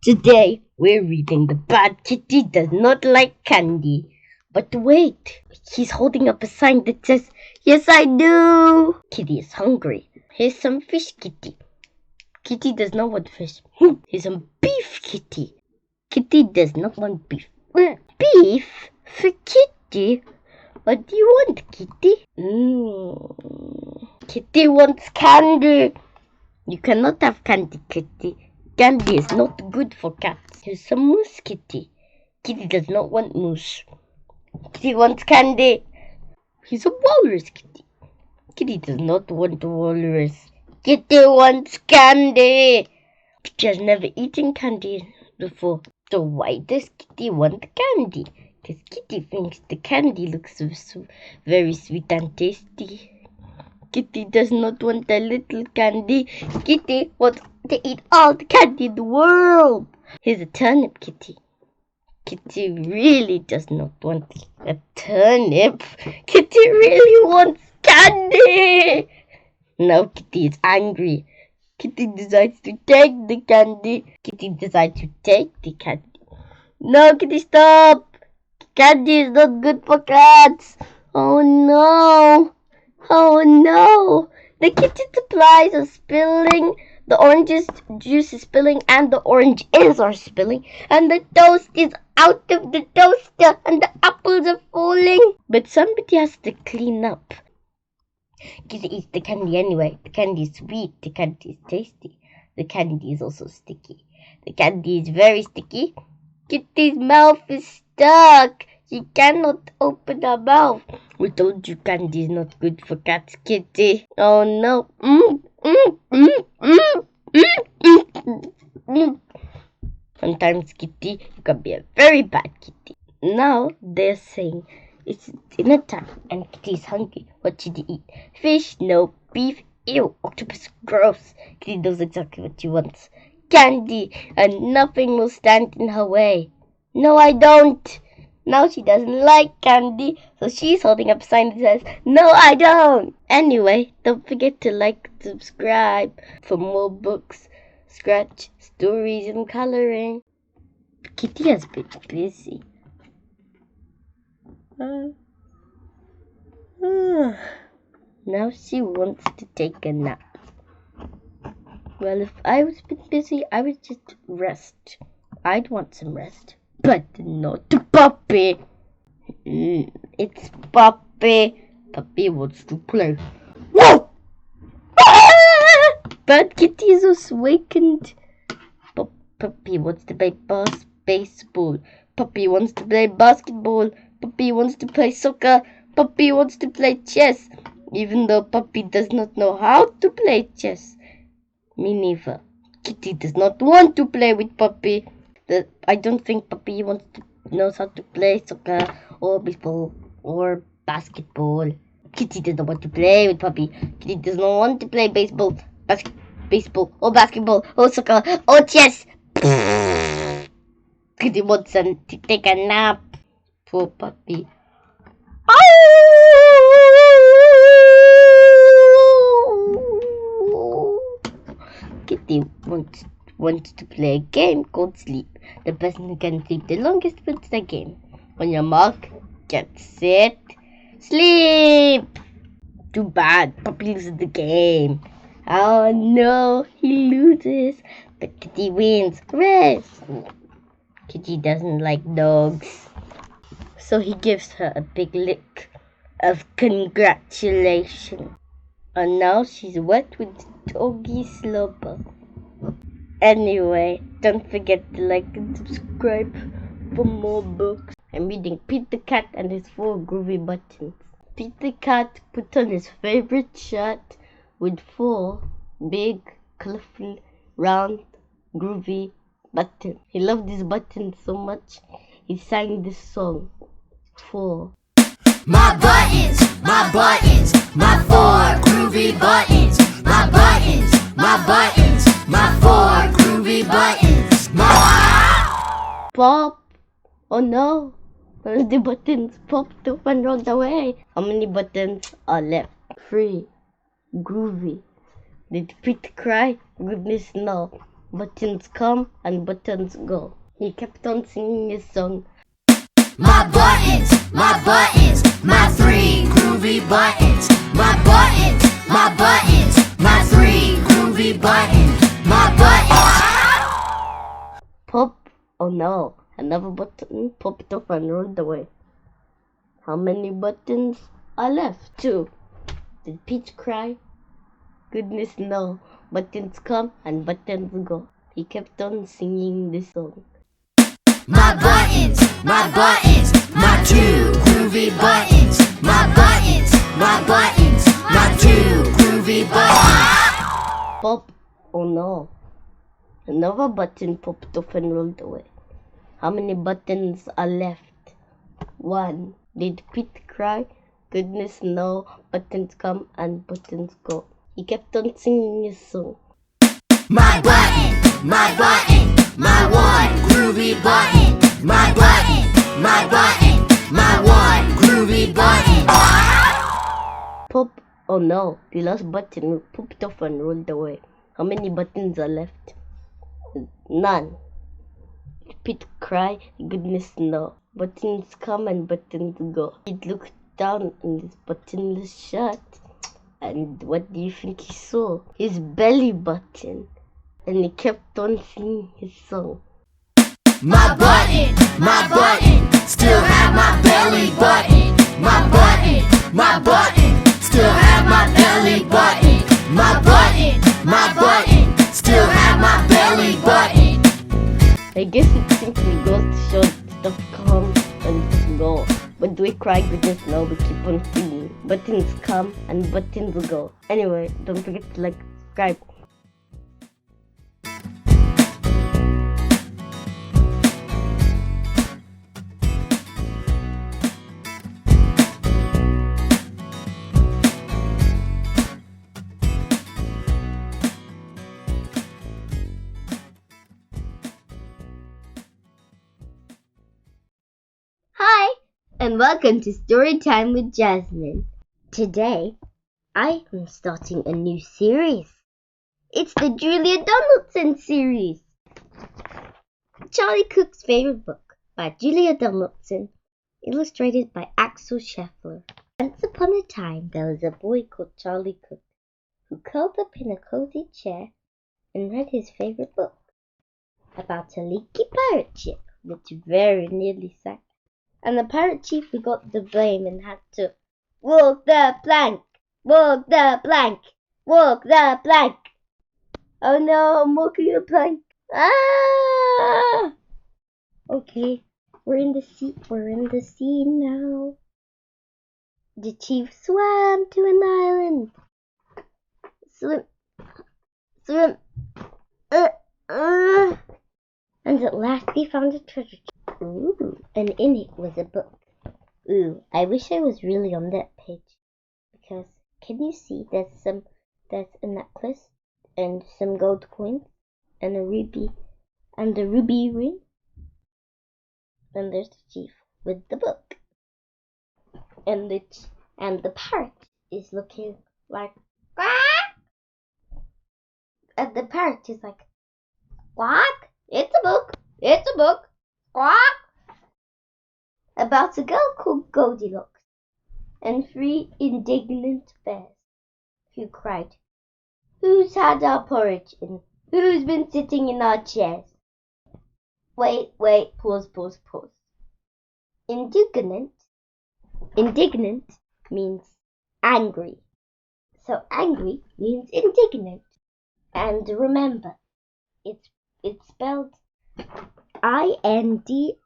Today we're reading The Bad Kitty Does Not Like Candy. But wait, he's holding up a sign that says, "Yes, I do." Kitty is hungry. Here's some fish, Kitty. Kitty does not want fish. Here's some beef, Kitty. Kitty does not want beef. Beef? For Kitty? What do you want, Kitty? Kitty wants candy. You cannot have candy, Kitty. Candy is not good for cats. Here's some mousse, Kitty. Kitty does not want mousse. Kitty wants candy. Here's a walrus, Kitty. Kitty does not want walrus. Kitty wants candy. Kitty has never eaten candy before. So why does Kitty want candy? Because Kitty thinks the candy looks so very sweet and tasty. Kitty does not want a little candy. Kitty wants to eat all the candy in the world. Here's a turnip, Kitty. Kitty really does not want a turnip. Kitty really wants candy. Now Kitty is angry. Kitty decides to take the candy. Kitty decides to take the candy. No, Kitty, stop. Candy is not good for cats. Oh no. Oh no! The kitchen supplies are spilling, the oranges juice is spilling, and the oranges are spilling, and the toast is out of the toaster, and the apples are falling. But somebody has to clean up. Kitty eats the candy anyway. The candy is sweet, the candy is tasty. The candy is also sticky. The candy is very sticky. Kitty's mouth is stuck. She cannot open her mouth. We told you candy is not good for cats, Kitty. Oh no. Sometimes, Kitty, you can be a very bad kitty. Now they're saying it's dinner time and Kitty is hungry. What should you eat? Fish? No. Beef? Ew. Octopus? Gross. Kitty knows exactly what she wants. Candy, and nothing will stand in her way. No, I don't. Now she doesn't like candy, so she's holding up a sign that says, "No, I don't." Anyway, don't forget to like and subscribe for more books, scratch, stories, and coloring. Kitty has been busy. Now she wants to take a nap. Well, if I was a bit busy, I would just rest. I'd want some rest. But not Puppy. It's Puppy. Puppy wants to play. Whoa! But Kitty is awakened. Puppy wants to play baseball. Puppy wants to play basketball. Puppy wants to play soccer. Puppy wants to play chess. Even though Puppy does not know how to play chess. Me neither. Kitty does not want to play with Puppy. I don't think Puppy knows how to play soccer or baseball or basketball. Kitty doesn't want to play with Puppy. Kitty does not want to play baseball or basketball or soccer or chess. Kitty wants to take a nap. Poor Puppy. Kitty wants to play a game called Sleep. The person who can sleep the longest wins the game. On your mark, get set, sleep! Too bad, Puppy loses the game. Oh no, he loses. But Kitty wins. Rest! Kitty doesn't like dogs. So he gives her a big lick of congratulations. And now she's wet with doggy slobber. Anyway, don't forget to like and subscribe for more books. I'm reading Pete the Cat and his 4 groovy buttons. Pete the Cat put on his favorite shirt with 4 big, colorful, round, groovy buttons. He loved these buttons so much, he sang this song for my buttons, my 4 groovy buttons. My buttons, my 4 groovy buttons. Pop! Oh no! The buttons popped up and rolled away. How many buttons are left? 3. Groovy. Did Pete cry? Goodness no. Buttons come and buttons go. He kept on singing his song. My buttons, my 3 groovy buttons. My buttons, my 3 groovy buttons. My buttons. Pop! Oh no! Another button popped off and rolled away. How many buttons are left? 2. Did Peach cry? Goodness no. Buttons come and buttons go. He kept on singing this song. My buttons, my 2 groovy buttons. My buttons, my 2 groovy buttons. Pop! Oh no! Another button popped off and rolled away. How many buttons are left? 1. Did Pete cry? Goodness no. Buttons come and buttons go. He kept on singing his song. My button, my 1 groovy button. My button, my 1 groovy button. Pop! Oh no! The last button popped off and rolled away. How many buttons are left? None. Did Pete cry? Goodness no. Buttons come and buttons go. He looked down in his buttonless shirt. And what do you think he saw? His belly button. And he kept on singing his song. My button, still have my belly button. My button, still have my belly button. My button, still have my belly button. I guess it simply goes to show that stuff comes and go. But do we cry? Goodness no, we keep on singing. Buttons come and buttons go. Anyway, don't forget to like, subscribe. Hi, and welcome to Storytime with Jasmine. Today, I am starting a new series. It's the Julia Donaldson series. Charlie Cook's Favorite Book by Julia Donaldson, illustrated by Axel Scheffler. Once upon a time, there was a boy called Charlie Cook who curled up in a cozy chair and read his favorite book about a leaky pirate ship which very nearly sank. And the pirate chief got the blame and had to walk the plank, walk the plank, walk the plank. Oh no, I'm walking the plank. Ah! Okay, we're in the sea now. The chief swam to an island. Swim. And at last he found a treasure chest. Ooh, and in it was a book. Ooh, I wish I was really on that page. Because, can you see there's a necklace and some gold coins and a ruby ring? And there's the chief with the book. And the parrot is looking like quack. And the parrot is like, quack, it's a book, quack. About a girl called Goldilocks and 3 indignant bears who cried, "Who's had our porridge and who's been sitting in our chairs?" Wait, pause. Indignant means angry. So angry means indignant. And remember, it's spelled INDIGNANT.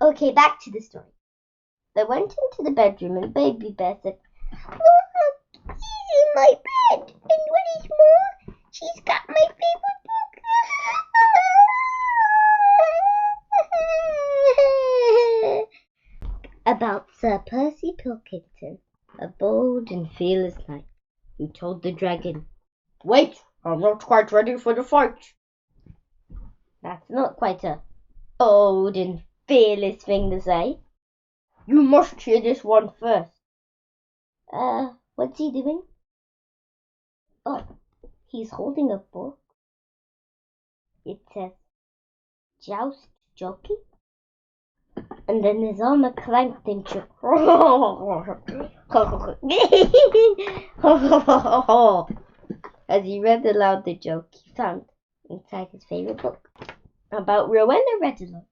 Okay, back to the story. They went into the bedroom and Baby Bear said, "Look, she's in my bed, and what is more, she's got my favorite book." About Sir Percy Pilkington, a bold and fearless knight, who told the dragon, "Wait, I'm not quite ready for the fight." That's not quite a bold and fearless thing to say. You must hear this one first. What's he doing? Oh, He's holding a book. It says, Joust Jockey. And then his armor clanked into as he read aloud the joke he found inside his favorite book about Rowena Redalot,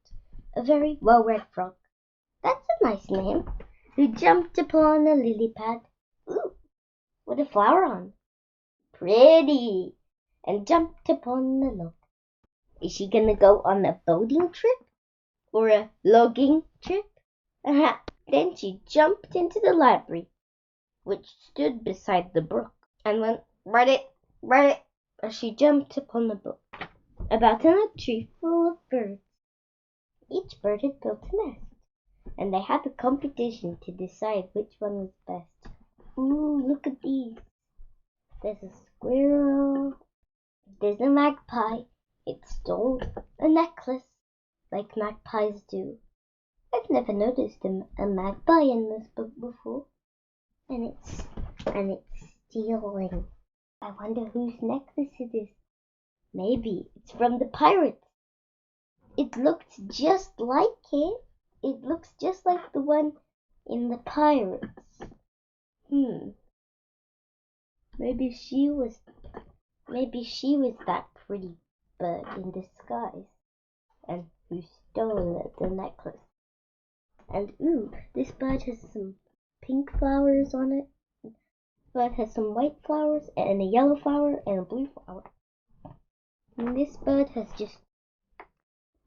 a very well-read frog. That's a nice name. Who jumped upon a lily pad, ooh, with a flower on, pretty, and jumped upon the log. Is she gonna go on a boating trip or a logging trip? Then she jumped into the library, which stood beside the brook, and went read it, as she jumped upon the book about an oak tree full of birds. Each bird had built a nest, and they had a competition to decide which one was best. Ooh, look at these. There's a squirrel. There's a magpie. It stole a necklace, like magpies do. I've never noticed a magpie in this book before. And it's stealing. I wonder whose necklace it is. Maybe it's from the pirates. It looked just like it. It looks just like the one in the pirates. Maybe she was that pretty bird in disguise, and who stole the necklace. And ooh, this bird has some pink flowers on it. This bird has some white flowers and a yellow flower and a blue flower. And this bird has just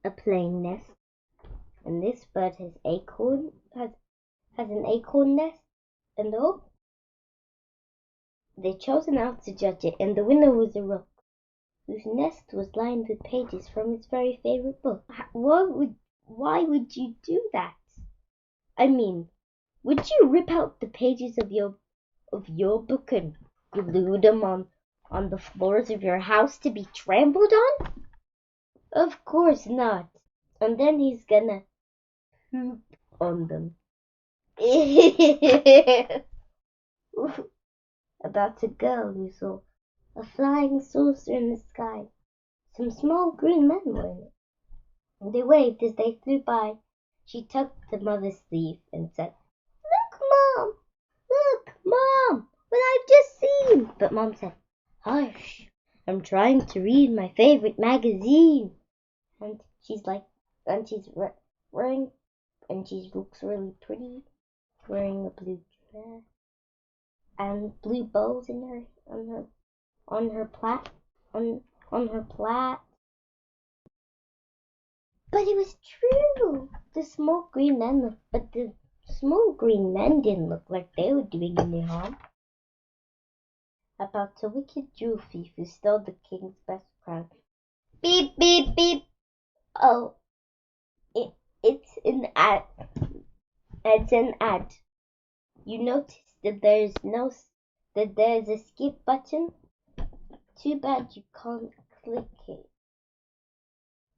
a plain nest. And this bird has an acorn nest. And oh, they chose an owl to judge it, and the winner was a rook, whose nest was lined with pages from his very favorite book. Why would you do that? I mean, would you rip out the pages of your book and glue them on the floors of your house to be trampled on? Of course not. And then he's gonna poop on them. About a girl who saw a flying saucer in the sky. Some small green men were in it. They waved as they flew by. She tugged the mother's sleeve and said, Look, Mom, what I've just seen. But Mom said, Hush, I'm trying to read my favorite magazine. And she's wearing, and she looks really pretty, wearing a blue dress and blue bows in on her plait. But it was true. The small green men didn't look like they were doing any harm. About a wicked jewel thief who stole the king's best crown. Beep, beep, beep. Oh, it's an ad. It's an ad. You notice that there's a skip button? Too bad you can't click it.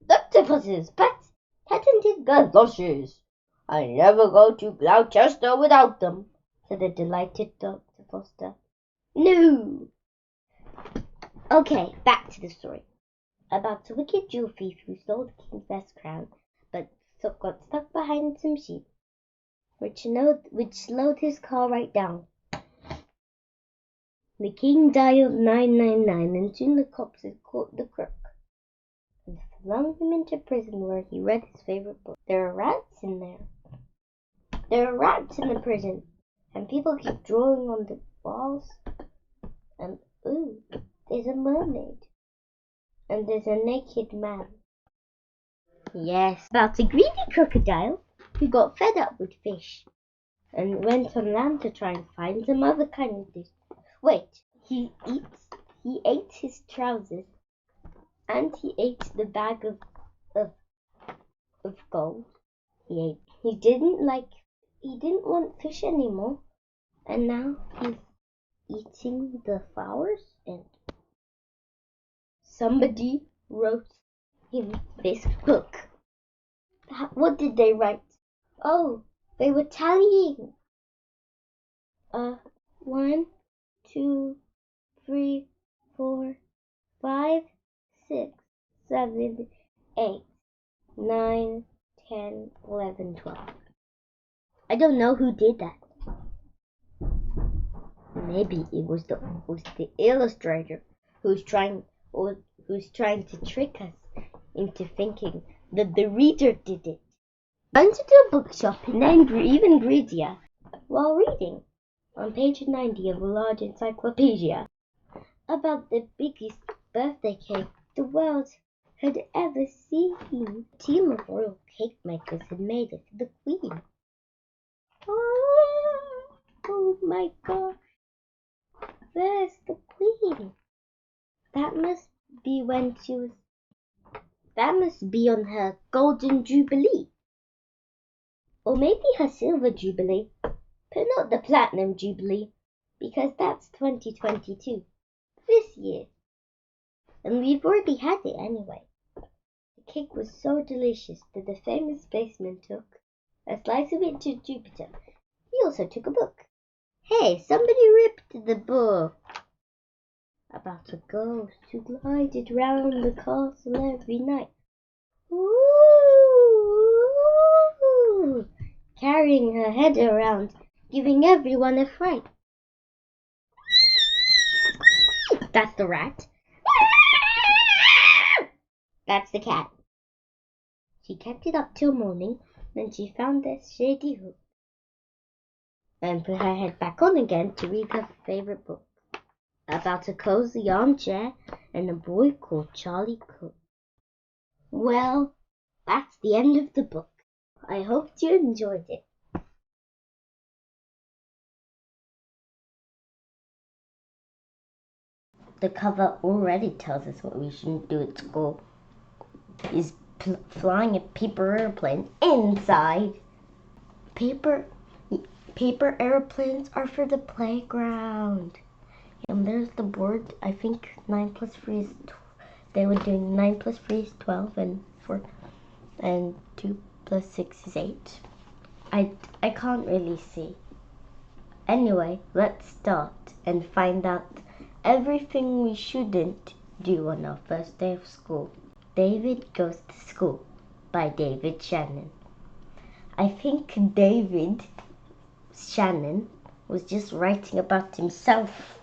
Octopuses, patented galoshes. I never go to Gloucester without them, said the delighted Dr. Foster. No. Okay, back to the story. About a wicked jewel thief who stole the king's best crown, but got stuck behind some sheep, which slowed his car right down. The king dialed 999, and soon the cops had caught the crook and flung him into prison, where he read his favorite book. There are rats in there. There are rats in the prison, and people keep drawing on the walls. And ooh, there's a mermaid. And there's a naked man. Yes, about a greedy crocodile who got fed up with fish and went on land to try and find some other kind of dish. Wait, he ate his trousers, and he ate the bag of gold. He didn't want fish anymore, and now he's eating the flowers, and somebody wrote him this book. What did they write? Oh, they were tallying. 1, 2, 3, 4, 5, 6, 7, 8, 9, 10, 11, 12. I don't know who did that. Maybe it was the illustrator who's trying to trick us into thinking that the reader did it. I went to a bookshop and then grew even greedier while reading on page 90 of a large encyclopedia about the biggest birthday cake the world had ever seen. A team of royal cake makers had made it for the Queen. Oh my God! Where's the Queen? That must be on her golden jubilee. Or maybe her silver jubilee, but not the platinum jubilee, because that's 2022, this year. And we've already had it anyway. The cake was so delicious that the famous spaceman took a slice of it to Jupiter. He also took a book. Hey, somebody ripped the book about a ghost who glided round the castle every night. Ooh, carrying her head around, giving everyone a fright. That's the rat. That's the cat. She kept it up till morning, then she found this shady hook and put her head back on again to read her favorite book about a cozy armchair and a boy called Charlie Cook. Well, that's the end of the book. I hope you enjoyed it. The cover already tells us what we shouldn't do at school. Is flying a paper airplane inside. Paper airplanes are for the playground. And there's the board. I think 9 plus 3 is they were doing 9 plus 3 is 12 and 2 plus 6 is 8. I can't really see. Anyway, let's start and find out everything we shouldn't do on our first day of school. David Goes to School by David Shannon. I think David Shannon was just writing about himself.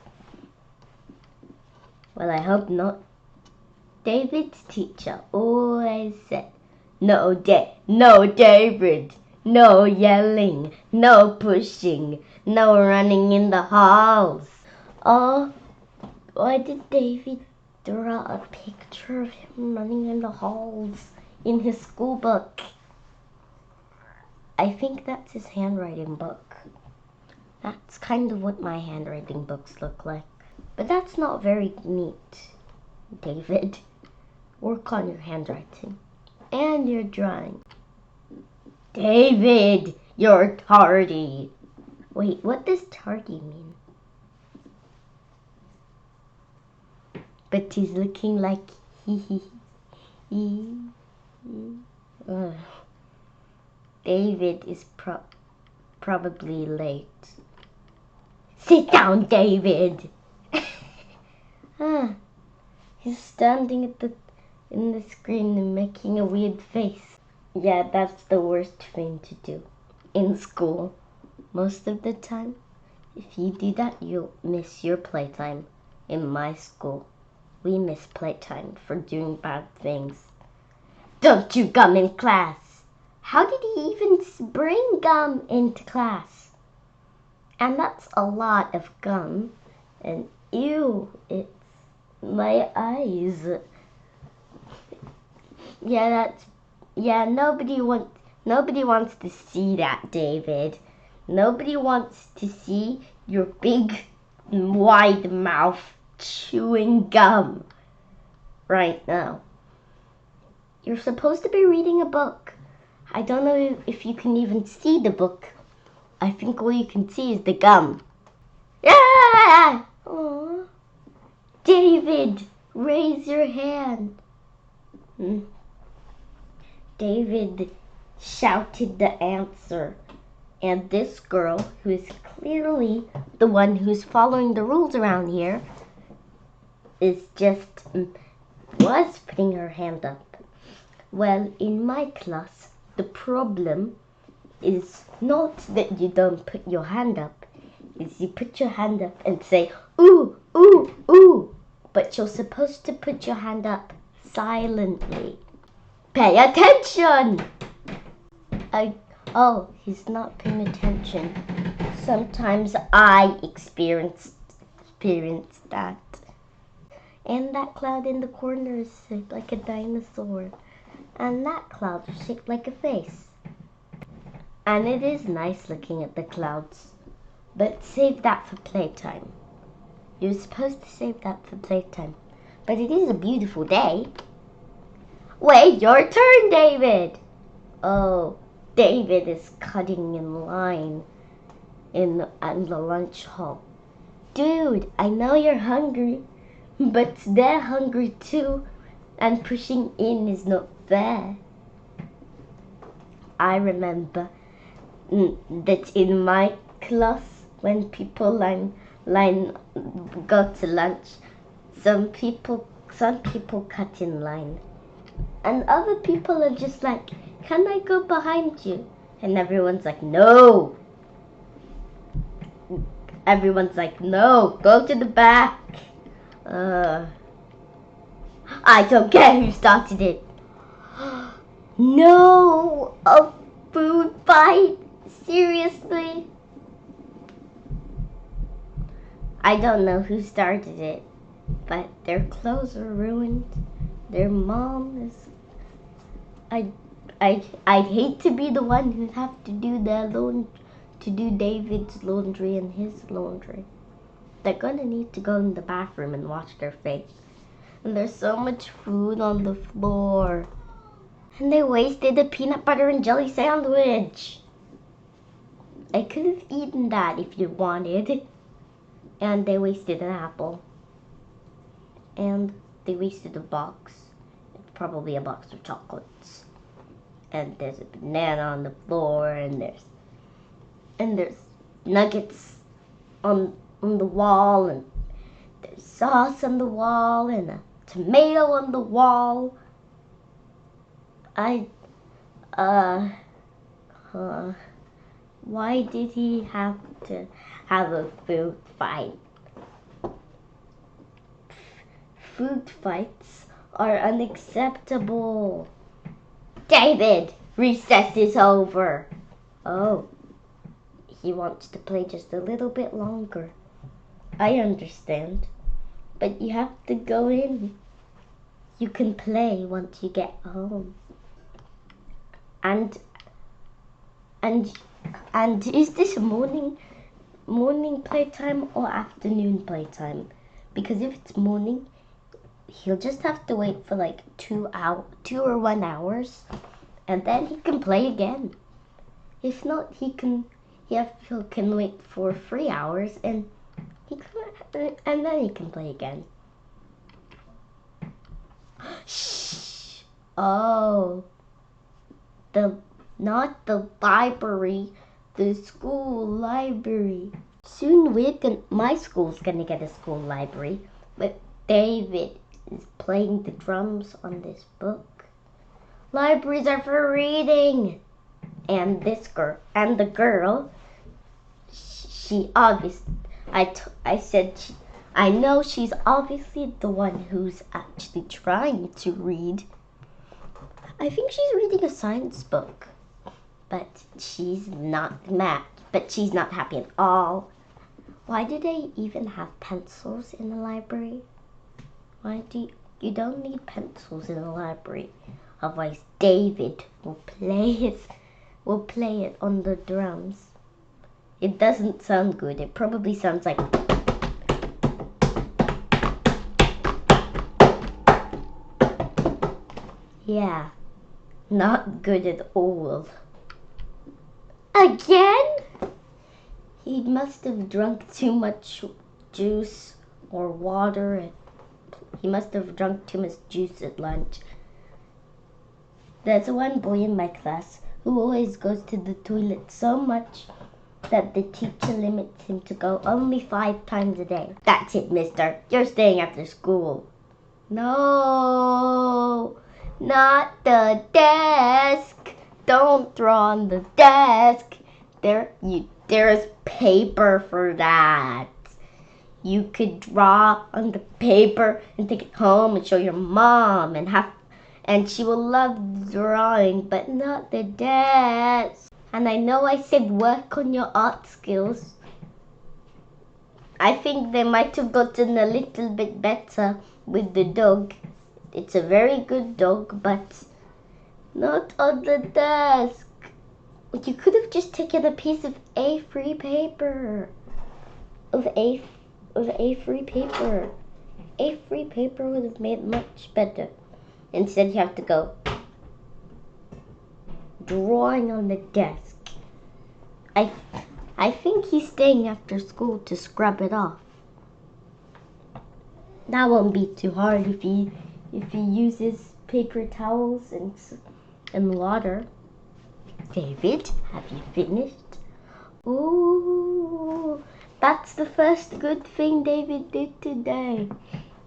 Well, I hope not. David's teacher always said, No, David, no yelling, no pushing, no running in the halls. Oh, why did David draw a picture of him running in the halls in his school book? I think that's his handwriting book. That's kind of what my handwriting books look like. But that's not very neat, David. Work on your handwriting and your drawing. David, you're tardy. Wait, what does tardy mean? But he's looking like David is probably late. Sit down, David. He's standing in the screen and making a weird face. Yeah, that's the worst thing to do in school. Most of the time, if you do that, you'll miss your playtime. In my school, we miss playtime for doing bad things. Don't chew gum in class. How did he even bring gum into class? And that's a lot of gum. And ew, it's my eyes. Nobody wants to see that, David. Nobody wants to see your big, wide mouth chewing gum right now. You're supposed to be reading a book. I don't know if you can even see the book. I think all you can see is the gum. Ah! Aww. David, raise your hand. David shouted the answer. And this girl, who is clearly the one who's following the rules around here, is just was putting her hand up. Well, in my class, the problem is not that you don't put your hand up. Is you put your hand up and say, ooh, ooh, ooh. But you're supposed to put your hand up silently. Pay attention! Oh, he's not paying attention. Sometimes I experience that. And that cloud in the corner is shaped like a dinosaur. And that cloud is shaped like a face. And it is nice looking at the clouds. But save that for playtime. You're supposed to save that for playtime. But it is a beautiful day. Wait, your turn, David! Oh, David is cutting in line in the lunch hall. Dude, I know you're hungry, but they're hungry too, and pushing in is not fair. I remember that in my class, when people go to lunch, some people cut in line, and other people are just like, can I go behind you? And everyone's like, no. Everyone's like, no, go to the back. I don't care who started it. No, a food fight? Seriously? I don't know who started it, but their clothes are ruined. Their mom is... I'd hate to be the one who'd have to do David's laundry and his laundry. They're gonna need to go in the bathroom and wash their face. And there's so much food on the floor. And they wasted a peanut butter and jelly sandwich. I could have eaten that if you wanted. And they wasted an apple. And they wasted a box. It's probably a box of chocolates. And there's a banana on the floor, and there's nuggets on the wall, and there's sauce on the wall, and a tomato on the wall. Why did he have to have a food fight? Food fights are unacceptable. David, recess is over. Oh, he wants to play just a little bit longer. I understand, but you have to go in. You can play once you get home. And is this morning playtime or afternoon playtime? Because if it's morning, he'll just have to wait for like 2 or 1 hours, and then he can play again. If not, he can wait for 3 hours, and then he can play again. Shh. Oh, not the library, the school library. Soon my school's gonna get a school library, but David is playing the drums on this book. Libraries are for reading. And the girl, I know she's obviously the one who's actually trying to read. I think she's reading a science book, but she's not happy at all. Why do they even have pencils in the library? You don't need pencils in the library, otherwise David will play it on the drums. It doesn't sound good. It probably sounds like... Yeah, not good at all. Again? He must have drunk too much juice or water. He must have drunk too much juice at lunch. There's one boy in my class who always goes to the toilet so much that the teacher limits him to go only 5 times a day. That's it, mister. You're staying after school. No, not the desk. Don't draw on the desk. There's paper for that. You could draw on the paper and take it home and show your mom and she will love drawing, but not the desk. And I know I said work on your art skills. I think they might have gotten a little bit better with the dog. It's a very good dog, but not on the desk. You could have just taken a piece of A3 paper. A3 paper. A3 paper would have made much better. Instead, you have to go drawing on the desk. I think he's staying after school to scrub it off. That won't be too hard if he uses paper towels and water. David, have you finished? Ooh, that's the first good thing David did today.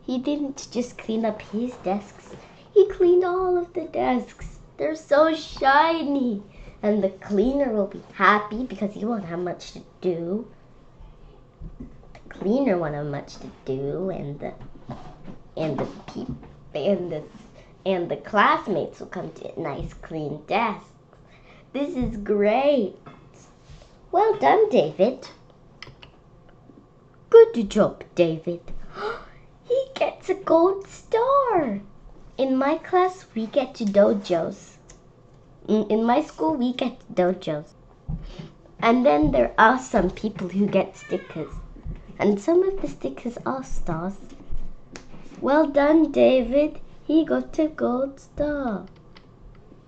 He didn't just clean up his desks. He cleaned all of the desks. They're so shiny. And the cleaner will be happy because he won't have much to do. The cleaner won't have much to do, and the classmates will come to nice clean desks. This is great. Well done, David. Good job, David. He gets a gold star. In my class, we get dojos. In my school, we get dojos. And then there are some people who get stickers. And some of the stickers are stars. Well done, David. He got a gold star.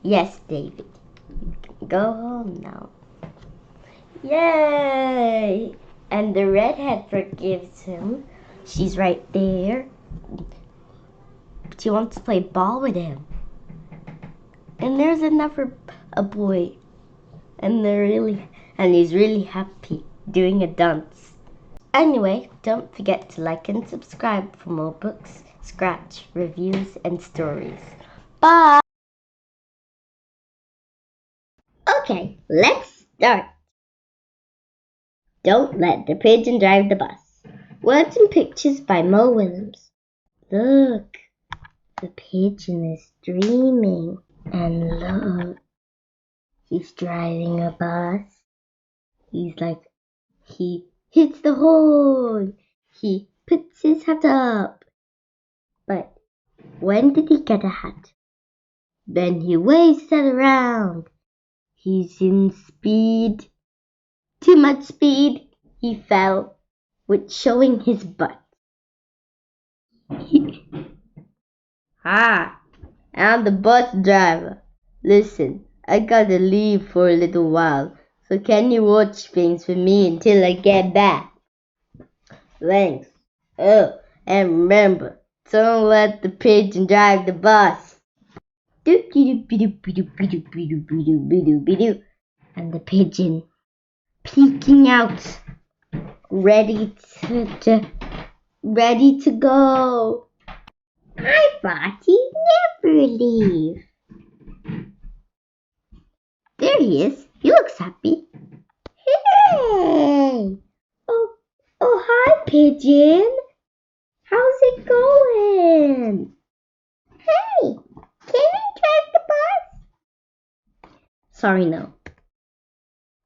Yes, David. You can go home now. Yay! And the redhead forgives him. She's right there. She wants to play ball with him. And there's a boy, and he's really happy doing a dance. Anyway, don't forget to like and subscribe for more books, scratch, reviews, and stories. Bye! Okay, let's start. Don't let the pigeon drive the bus. Words and pictures by Mo Willems. Look, the pigeon is dreaming. And look, he's driving a bus. He hits the horn. He puts his hat up. But when did he get a hat? Then he waves it around. He's in speed. Too much speed. He fell, with showing his butt. I'm the bus driver. Listen, I gotta leave for a little while, so can you watch things for me until I get back? Thanks. Oh, and remember, don't let the pigeon drive the bus. And the pigeon peeking out, ready to go. I thought he'd never leave. There he is. He looks happy. Hey! Oh, hi, pigeon. How's it going? Hey, can you drive the bus? Sorry, no.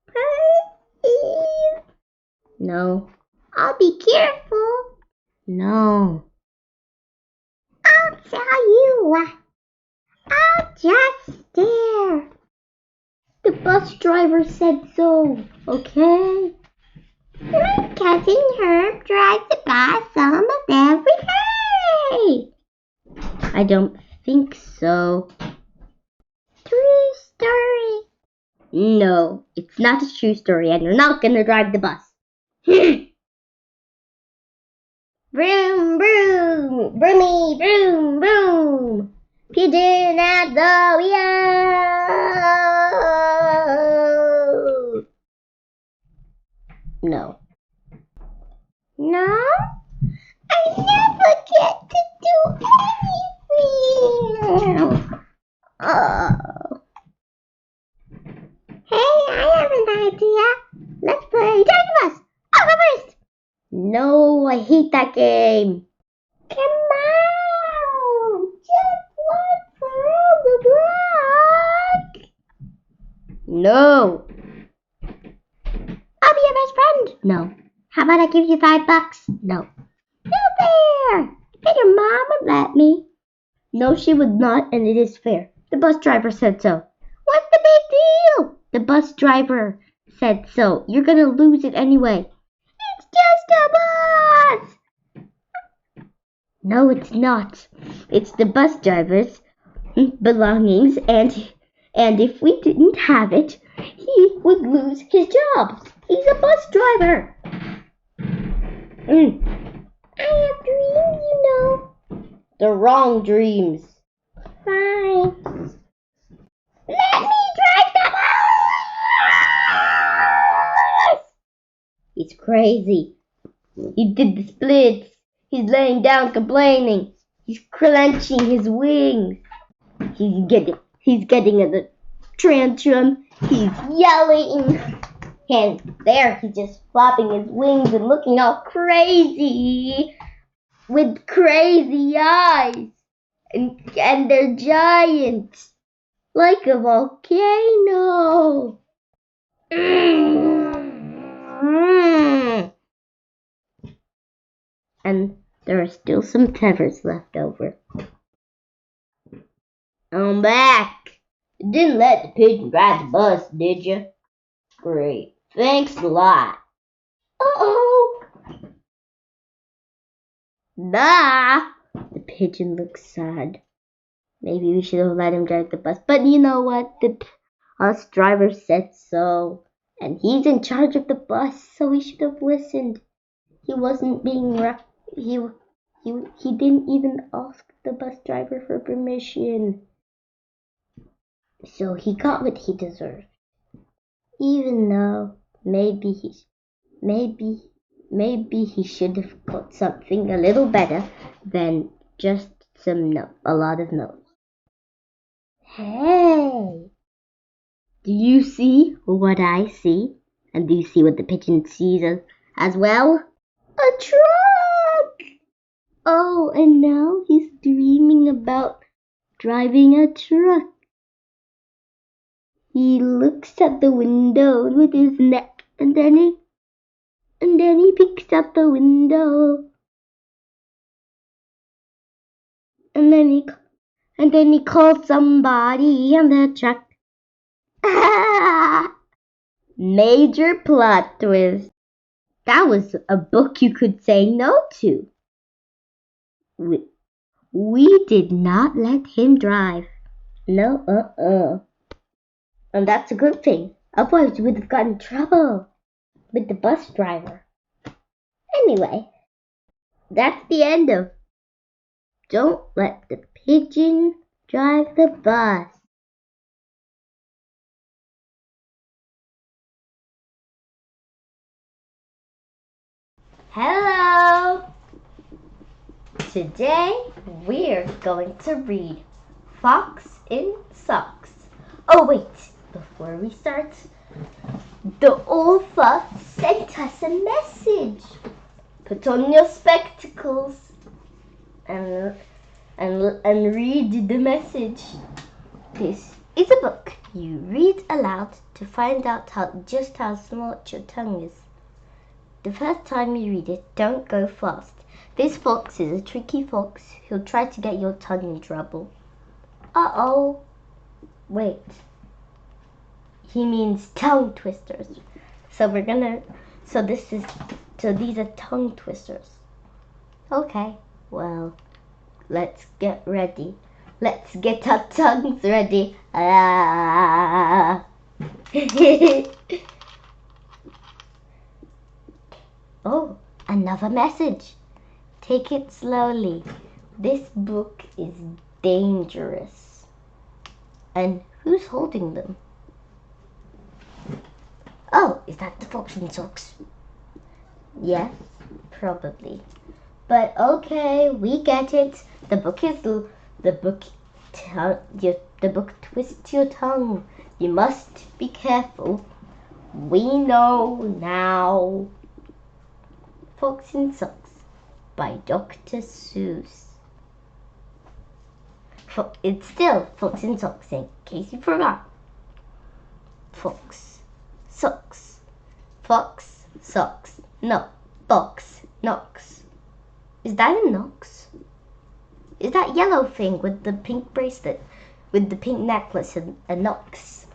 Please? No. I'll be careful. No. I'll tell you. I'll just stare. The bus driver said so, okay? My cousin Herb drives the bus almost every day. I don't think so. True story. No, it's not a true story, and you're not gonna drive the bus. Vroom, vroom, broomy, vroom, vroom. Pigeon at the wheel. never get to do anything. Oh. Hey, I have an idea. Let's play Drive the Bus. I'll go first. No, I hate that game. Come on, just once around the block. No. I'll be your best friend. No. How about I give you $5? No. No fair. And your mom would let me. No, she would not, and it is fair. The bus driver said so. What's the big deal? The bus driver said so. You're gonna lose it anyway. It's just a bus. No, it's not. It's the bus driver's belongings, and if we didn't have it, he would lose his job. He's a bus driver. I have dreams, you know. The wrong dreams. Fine. Let me drive the bus! He's crazy. He did the splits. He's laying down complaining. He's clenching his wings. He's getting a tantrum. He's yelling. And there he's just flopping his wings and looking all crazy with crazy eyes. And they're giant, like a volcano. And there are still some tethers left over. I'm back. You didn't let the pigeon ride the bus, did you? Great. Thanks a lot. Uh-oh. Nah. The pigeon looks sad. Maybe we should have let him drive the bus. But you know what? The bus driver said so. And he's in charge of the bus, so we should have listened. He wasn't being he didn't even ask the bus driver for permission. So he got what he deserved. Even though maybe he should have got something a little better than just a lot of no's. Hey! Do you see what I see? And do you see what the pigeon sees as well? A truck! Oh, and now he's dreaming about driving a truck. He looks at the window with his neck, and then he picks up the window. And then he calls somebody on the truck. Major plot twist. That was a book you could say no to. We did not let him drive. No, And that's a good thing. Otherwise we would have gotten in trouble with the bus driver. Anyway, that's the end of Don't Let the Pigeon Drive the Bus. Hello! Today we're going to read Fox in Socks. Oh wait, before we start, the old fox sent us a message. Put on your spectacles and read the message. This is a book you read aloud to find out just how smart your tongue is. The first time you read it, don't go fast. This fox is a tricky fox. He'll try to get your tongue in trouble. Uh-oh. Wait. He means tongue twisters. So these are tongue twisters. Okay, well, let's get ready. Let's get our tongues ready. Oh, another message. Take it slowly. This book is dangerous. And who's holding them? Oh, is that the fox in socks? Yes, probably. But okay, we get it. The book twists your tongue. You must be careful. We know now. Fox in Socks by Dr. Seuss. It's still Fox in Socks, in case you forgot. Fox, socks, fox, socks, no, box, knocks. Is that a knocks? Is that yellow thing with the pink bracelet, with the pink necklace, a knocks?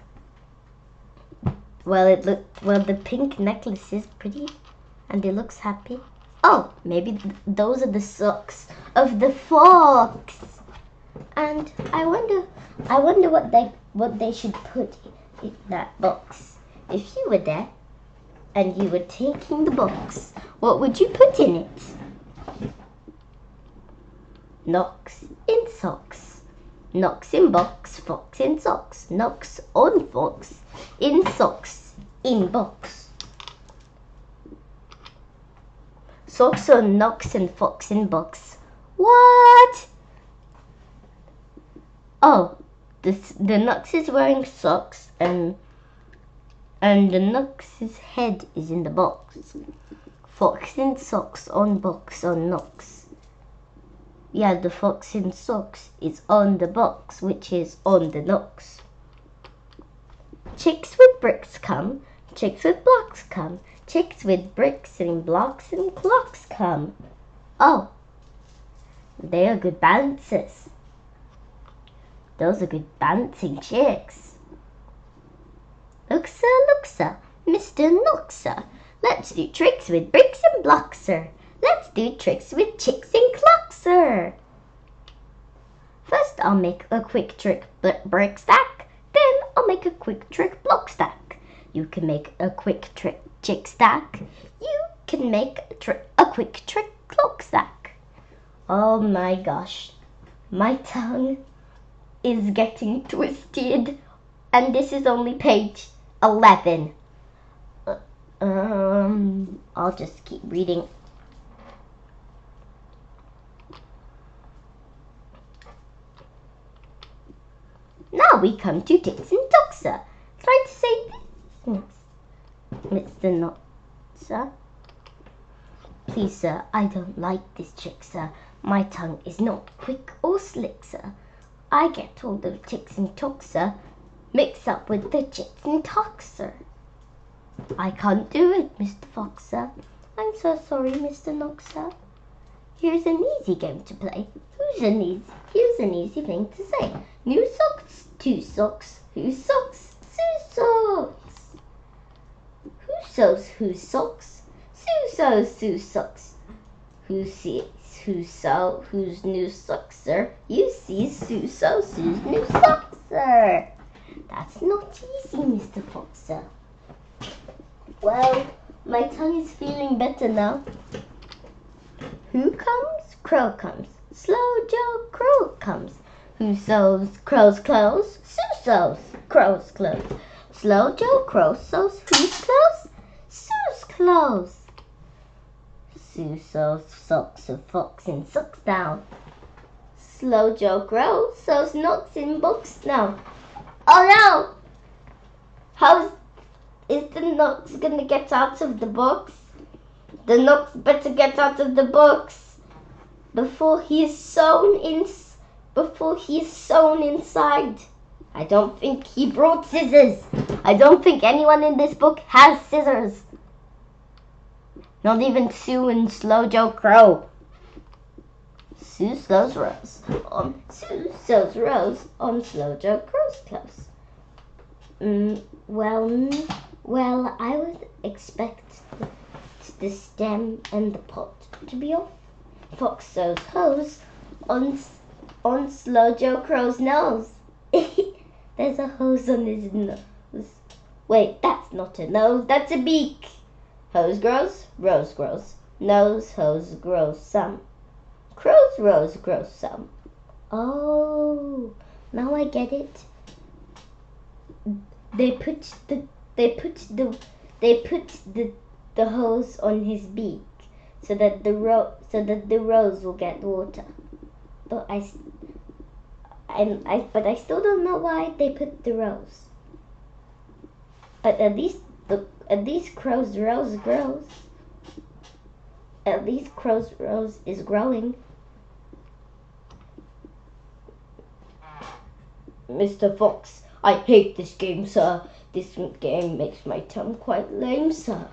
Well, the pink necklace is pretty, and it looks happy. Oh, maybe those are the socks of the fox. And I wonder what they should put in that box. If you were there and you were taking the box, what would you put in it? Knocks in socks. Knocks in box, fox in socks. Knocks on fox, in socks, in box. Socks on knocks and fox in box. What? Oh, the Nux is wearing socks and the Nux's head is in the box. Fox in socks on box on Nux. Yeah, the fox in socks is on the box, which is on the Nux. Chicks with bricks come, chicks with blocks come, chicks with bricks and blocks and clocks come. Oh, they are good balancers. Those are good balancing chicks. Look, sir, Mr. Noxer. Let's do tricks with bricks and blocks, sir. Let's do tricks with chicks and clocks, sir. First, I'll make a quick trick brick stack. Then, I'll make a quick trick block stack. You can make a quick trick chick stack. You can make a quick trick clock stack. Oh my gosh, my tongue is getting twisted, and this is only page 11. I'll just keep reading. Now we come to Ticks and Tocks, sir. Try to say this, Mr. Notzer. Please, sir, I don't like this trick, sir. My tongue is not quick or slick, sir. I get all the ticks and tocks, sir, mixed up with the chicks and tocks, sir. I can't do it, Mr. Fox, sir. I'm so sorry, Mr. Knox, sir. Here's an easy game to play. Here's an easy thing to say. New socks, two socks, whose socks? Sue socks. Who sews whose socks? Sue sews Sue socks. Who sees who sew whose new socks, sir? You see Sue sews Sue's new socks, sir. That's not easy, Mr. Fox, sir. Well, my tongue is feeling better now. Who comes? Crow comes. Slow Joe Crow comes. Who sews crow's clothes? Sue sews crow's clothes. Slow Joe Crow sews whose clothes? Sue's clothes. Sue sews socks of fox in socks down. Slow Joe Crow sews knots in books now. Oh no! How is the knots gonna get out of the box? The knots better get out of the box before he is sewn inside. I don't think he brought scissors. I don't think anyone in this book has scissors. Not even Sue and Slow Joe Crow. Sue sews rose on Slow Joe Crow's clothes. Well, I would expect the stem and the pot to be off. Fox sews hose on Slow Joe Crow's nose. There's a hose on his nose. Wait, that's not a nose, that's a beak. Hose grows, rose grows. Nose, hose grows some. Crow's rose grows some. Oh, now I get it. They put the hose on his beak so that the rose will get water. But I still don't know why they put the rose. But at least Crow's rose grows. At least Crow's rose is growing. Mr. Fox, I hate this game, sir. This game makes my tongue quite lame, sir.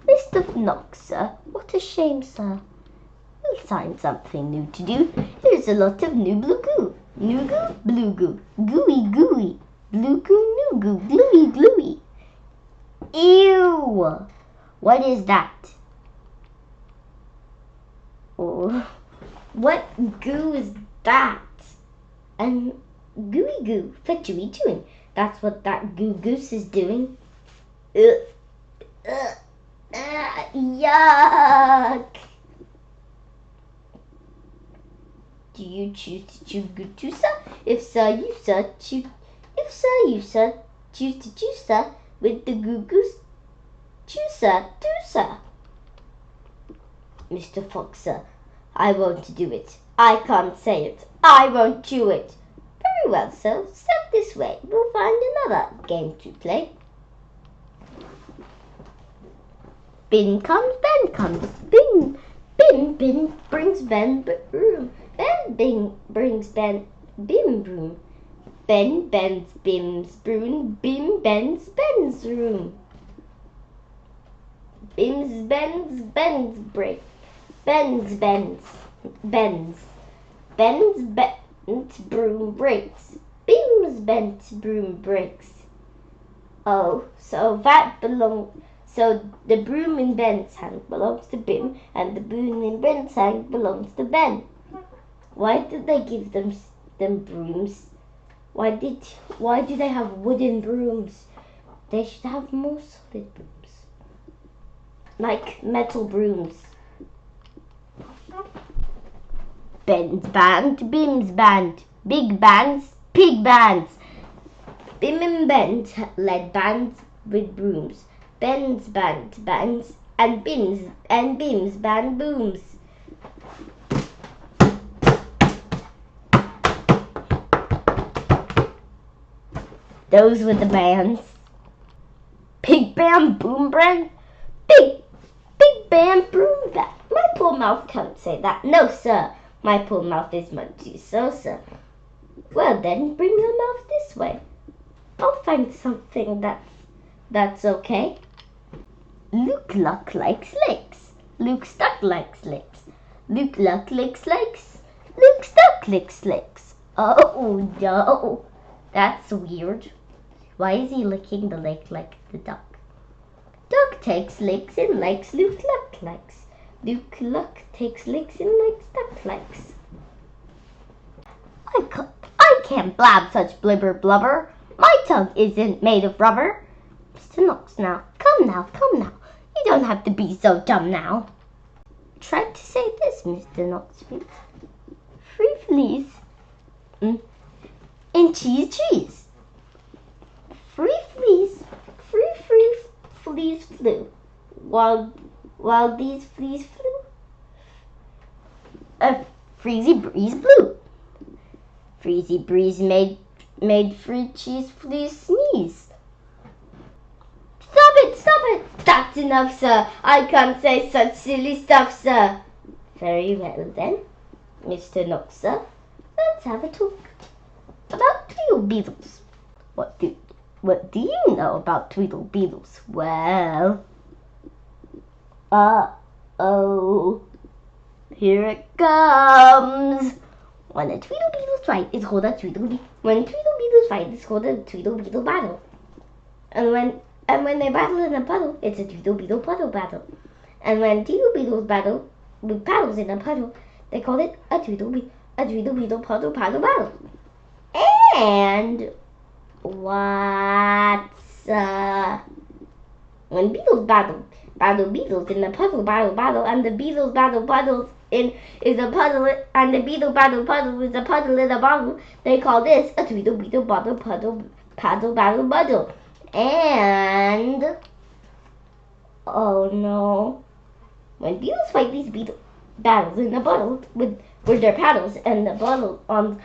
Mr. Knox, sir, what a shame, sir. We'll find something new to do. Here's a lot of new blue goo. New goo, blue goo, gooey gooey, blue goo, new goo, gluey gluey. Ew! What is that? Oh, what goo is that? And gooey goo, what are we doing? That's what that goo goose is doing. Yuck! Do you choose to chew goo too, sir? If so, you sir choose. If so, you sir choose to chew, sir, with the goo goose. Chew, sir, do, sir. Mr. Fox, sir, I won't do it. I can't say it. I won't chew it. Very well, sir. Step this way. We'll find another game to play. Bin comes, Ben comes. Bin brings Ben broom. Ben brings Ben bim broom. Ben bends Bim's broom. Bim bends Ben's room. Bim's bends Ben's break. Ben's bends. Ben's bent broom breaks. Bim's bent broom breaks. Oh, so the broom in Ben's hand belongs to Bim, and the broom in Ben's hand belongs to Ben. Why did they give them brooms? Why do they have wooden brooms? They should have more solid brooms, like metal brooms. Ben's band, Bim's band, big bands, pig bands. Bim and Ben led bands with brooms. Ben's band bands, and Bim's band booms. Those were the bands. Pig band, boom band, big band, broom band. My poor mouth can't say that. No, sir. My poor mouth is much too so, sir. Well then, bring your mouth this way. I'll find something that's okay. Luke Luck likes licks. Luke Stuck likes licks. Luke Luck licks licks. Luke Stuck licks licks. Oh no, that's weird. Why is he licking the lake like the duck? Duck takes licks and likes Luke Luck likes. Luke Luck takes licks and likes Duck likes. I can't blab such blibber blubber. My tongue isn't made of rubber. Mr. Knox now. Come now. You don't have to be so dumb now. Try to say this, Mr. Knox, please. Free fleas. And cheese. Free fleas flew. While these fleas flew, a freezy breeze blew. Freezy breeze made free cheese fleas sneeze. Stop it! That's enough, sir. I can't say such silly stuff, sir. Very well then, Mr. Knox, sir. Let's have a talk about Tweedle Beetles. What do you know about Tweedle Beetles? Well, here it comes. When a Tweedle Beetles fight, it's called a Tweedle Beetle. When Tweedle Beetles fight, it's called a Tweedle Beetle battle. And when they battle in a puddle, it's a Tweedle Beetle puddle battle. And when Tweedle Beetles battle with paddles in a puddle, they call it a Tweedle Beetle puddle battle. And when beetles battle beetles in the puddle battle, and the beetles battle puddles is a puddle, and the beetle battle puddle is a puddle in a bottle, they call this a Tweedle Beetle paddle battle. And oh no, When beetles fight these battles in a bottle with their paddles and the bottles on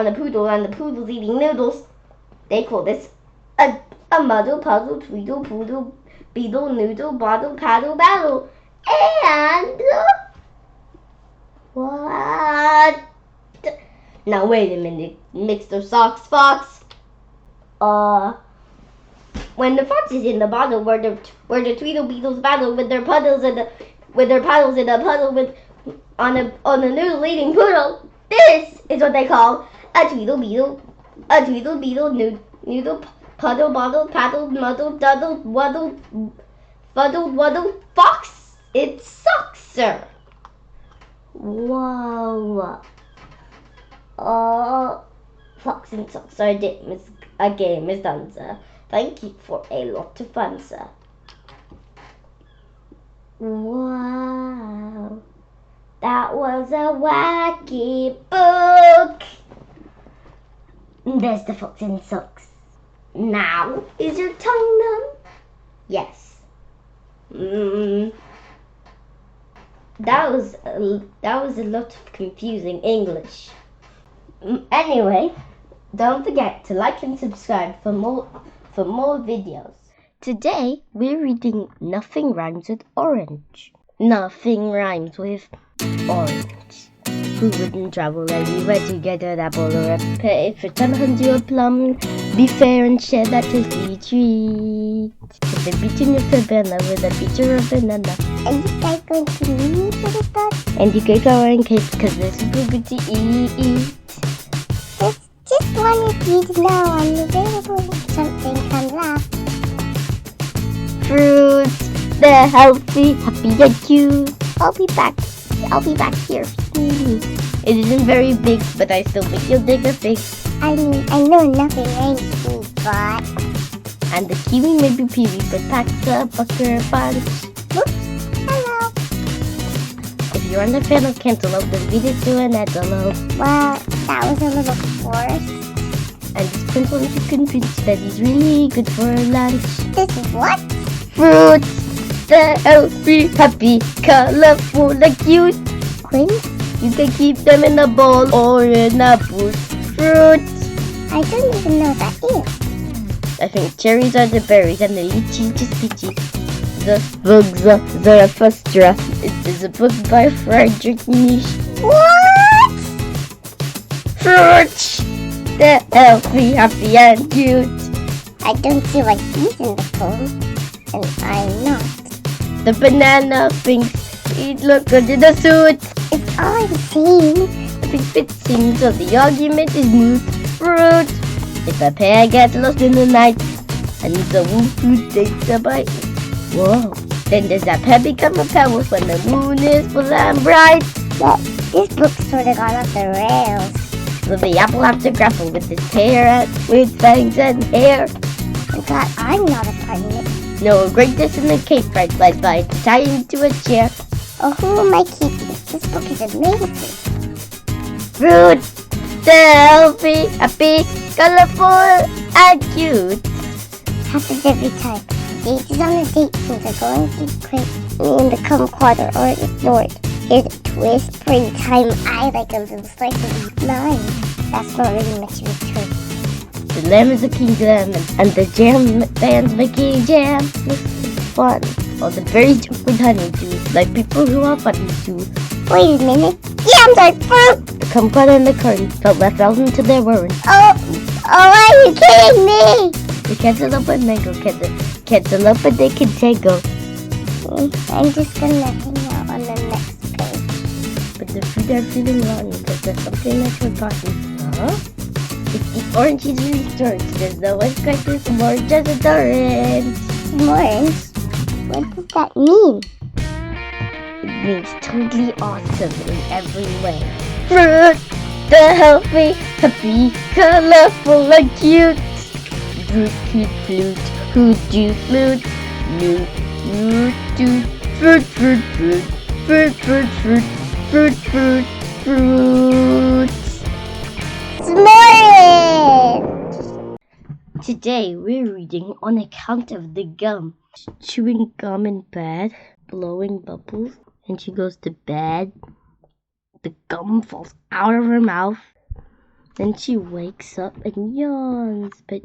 the poodle and the poodle's eating noodles, they call this a muddle puddle tweedle poodle beetle noodle bottle paddle battle. And what? Now wait a minute, Mr. Socks Fox. When the fox is in the bottle where the Tweedle Beetles battle with their paddles in a puddle on a noodle eating poodle, this is what they call a Tweedle Beetle noodle puddle bottle paddle muddle duddle waddle fuddle waddle fox. It's socks, sir. Whoa. Fox and socks are a game is done, sir. Thank you for a lot of fun, sir. Wow. That was a wacky book. There's the fox and socks. Now, is your tongue numb? Yes. That was a lot of confusing English. Anyway, don't forget to like and subscribe for more videos. Today we're reading Nothing Rhymes with Orange. Nothing rhymes with orange. Who wouldn't travel anywhere to get an apple or a pear? If it's hunt you a plum, be fair and share that tasty treat. With the beating of the banana with a picture of banana. And you guys going to me for the start? And you guys are wearing cake because this is good to eat. Just wanted you to know I'm available if something comes up. Fruits, they're healthy, happy and cute. I'll be back here. It isn't very big, but I still think you'll dig a fig. I mean, I know nothing rhymes with me, but... And the kiwi may be peewee, but packs a bucker punch. Whoops, hello. If you're on the fan of cantaloupe, then beat it to an antelope. Well, that was a little forced. And this pencil is convinced that he's really good for lunch. This is what? Fruits, they're healthy, happy, colorful, and cute. Quince? You can keep them in a bowl or in a bush. Fruits. I don't even know what that is. I think cherries are the berries and the lychee is peachy. The bugs are Zarathustra. It is a book by Friedrich Nietzsche. What? Fruits. They're healthy, happy, and cute. I don't see why he's in the poem, and I'm not. The banana thinks he'd look good in a suit. It's all the same. I think fits him, so the argument is moot. Fruit. If a pear gets lost in the night, and the wolf fruit takes a bite, whoa, then does that pear become a pebble when the moon is full and bright? But this book's sort of gone off the rails. So the apple have to grapple with his pear with fangs and hair. I'm glad I'm not a part of it. No greatness in the cake right flies by to tie him to a chair. Oh, who am I keeping? This book is amazing. Fruit, they're healthy, happy, colorful, and cute. Happens every time. Date is on a date, things are going to be quick in the kumquat or ignored. Here's a twist, spring time, I like a little slice of mine. That's not really much of a twist. The lamb is a kingdom, and the jam band's making jam. This is fun. All the berries drink with honey too, like people who are funny too. Wait a minute, yams are fruit! The kumquat and the curry felt left out into their world. Oh, are you kidding me? The cantaloupe and mango, cantaloupe and they can tango. I'm just gonna hang out on the next page. But the fruit are feeling wrong because there's something I've forgotten. Huh? If the orange is really orange, there's no one quite as orange as an orange. Orange? What does that mean? It means totally awesome in every way. Fruit, the healthy, happy, colorful, and cute. Fruit, cute, flute, hoot, do, flute, loot, root, toot, fruit, fruit, fruit, fruit, fruit, fruit, fruit, fruit, fruit. Orange! Today we're reading On Account of the Gum. Chewing gum and bad? blowing bubbles, and she goes to bed. The gum falls out of her mouth. Then she wakes up and yawns. But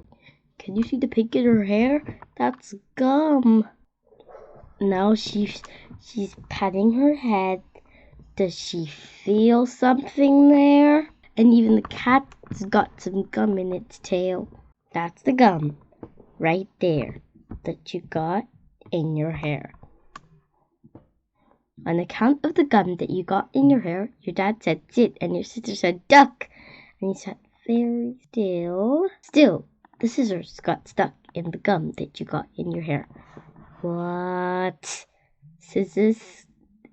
can you see the pink in her hair? That's gum. Now she's patting her head. Does she feel something there? And even the cat's got some gum in its tail. That's the gum right there that you got in your hair. On account of the gum that you got in your hair, your dad said sit and your sister said duck. And you sat very still. Still, the scissors got stuck in the gum that you got in your hair. What? Scissors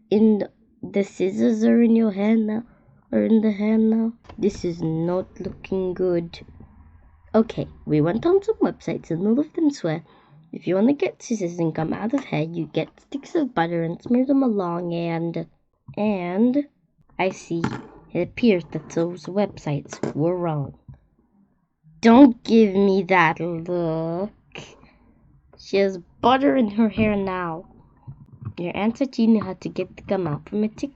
the scissors are in your hand now? Or in the hand now? This is not looking good. Okay, we went on some websites and all of them swear if you want to get scissors and gum out of hair, you get sticks of butter and smear them along and I see it appears that those websites were wrong. Don't give me that look. She has butter in her hair now. Your Aunt said she knew how to get the gum out from a tip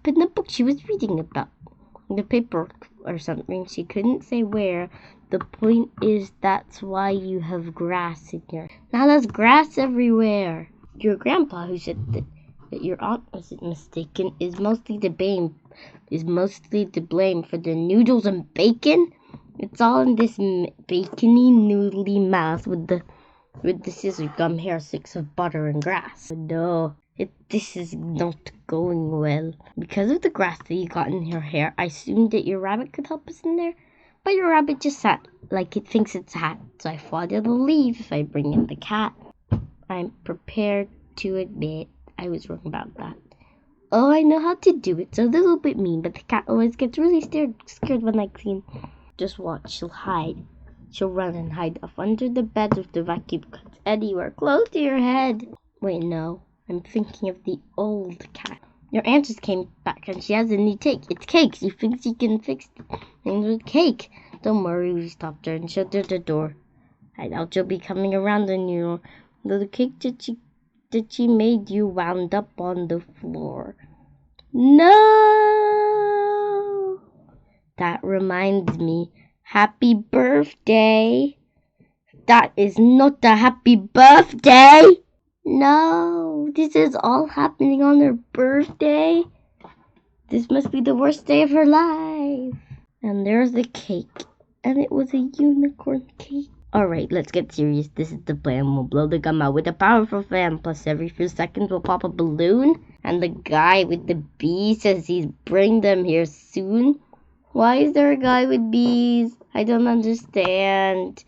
in the book she was reading about. The paper or something. She couldn't say where. The point is that's why you have grass in your... Now there's grass everywhere. Your grandpa, who said that your aunt wasn't mistaken, is mostly to blame for the noodles and bacon. It's all in this bacony noodly mouth with the scissor gum hair sticks of butter and grass. No, this is not going well. Because of the grass that you got in your hair, I assumed that your rabbit could help us in there. But your rabbit just sat like it thinks it's a hat. So I thought it'll leave if I bring in the cat. I'm prepared to admit I was wrong about that. Oh, I know how to do it. It's a little bit mean, but the cat always gets really scared when I clean. Just watch, she'll hide. She'll run and hide off under the bed with the vacuum cuts anywhere close to your head. Wait, no. I'm thinking of the old cat. Your aunt just came back and she has a new take. It's cake. She thinks she can fix things with cake. Don't worry, we stopped her and shut her the door. I doubt she'll be coming around on you. The cake that she made you wound up on the floor. No! That reminds me. Happy birthday. That is not a happy birthday. No, this is all happening on her birthday. This must be the worst day of her life. And there's the cake. And it was a unicorn cake. Alright, let's get serious. This is the plan. We'll blow the gum out with a powerful fan. Plus every few seconds we'll pop a balloon. And the guy with the bee says he's bring them here soon. Why is there a guy with bees? I don't understand.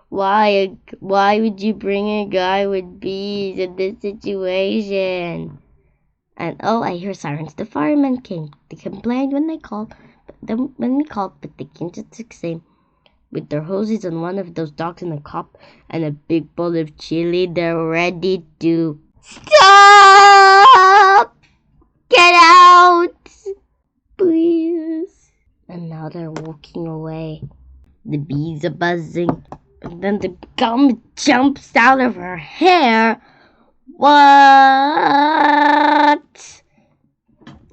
Why would you bring a guy with bees in this situation? And oh, I hear sirens. The firemen came. They complained when we called, but they came to the same with their hoses and one of those dogs in a cup and a big bowl of chili. They're ready to stop. Get out, please. And now they're walking away. The bees are buzzing. And then the gum jumps out of her hair. What?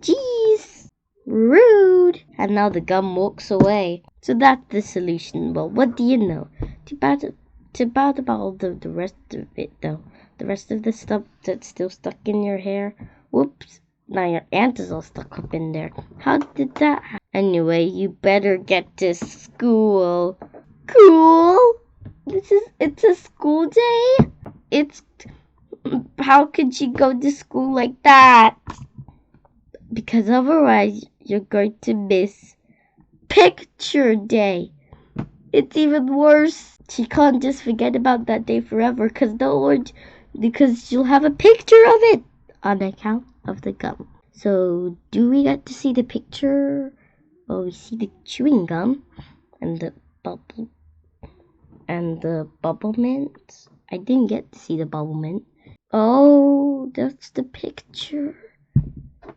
Jeez. Rude. And now the gum walks away. So that's the solution. Well, what do you know? Too bad about the rest of it, though. The rest of the stuff that's still stuck in your hair. Whoops. Now your aunt is all stuck up in there. How did that happen? Anyway, you better get to school. Cool? It's a school day? How could she go to school like that? Because otherwise you're going to miss picture day. It's even worse. She can't just forget about that day forever because she'll have a picture of it on account of the gum. So do we get to see the picture? Well, we see the chewing gum and the bubble mint. I didn't get to see the bubble mint. Oh, that's the picture.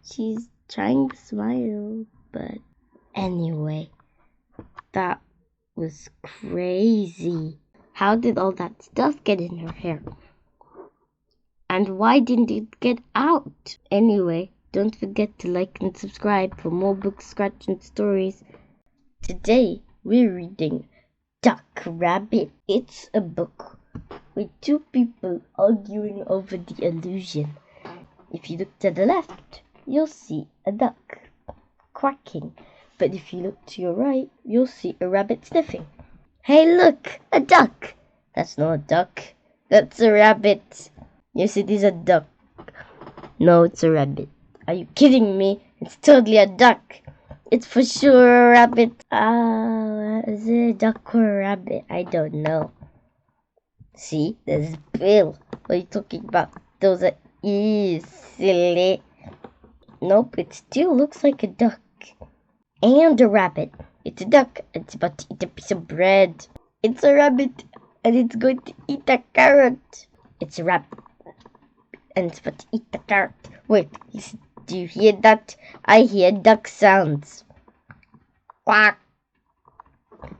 She's trying to smile, but anyway, that was crazy. How did all that stuff get in her hair? And why didn't it get out? Anyway, don't forget to like and subscribe for more book scratching stories. Today, we're reading Duck Rabbit. It's a book with two people arguing over the illusion. If you look to the left, you'll see a duck quacking. But if you look to your right, you'll see a rabbit sniffing. Hey look, a duck! That's not a duck. That's a rabbit. Yes, it is a duck. No, it's a rabbit. Are you kidding me? It's totally a duck. It's for sure a rabbit. Is it a duck or a rabbit? I don't know. See, there's Bill. What are you talking about? Those are ears, silly. Nope, it still looks like a duck. And a rabbit. It's a duck. It's about to eat a piece of bread. It's a rabbit. And it's going to eat a carrot. It's a rabbit. And it's about to eat the carrot. Wait, listen, do you hear that? I hear duck sounds. Quack.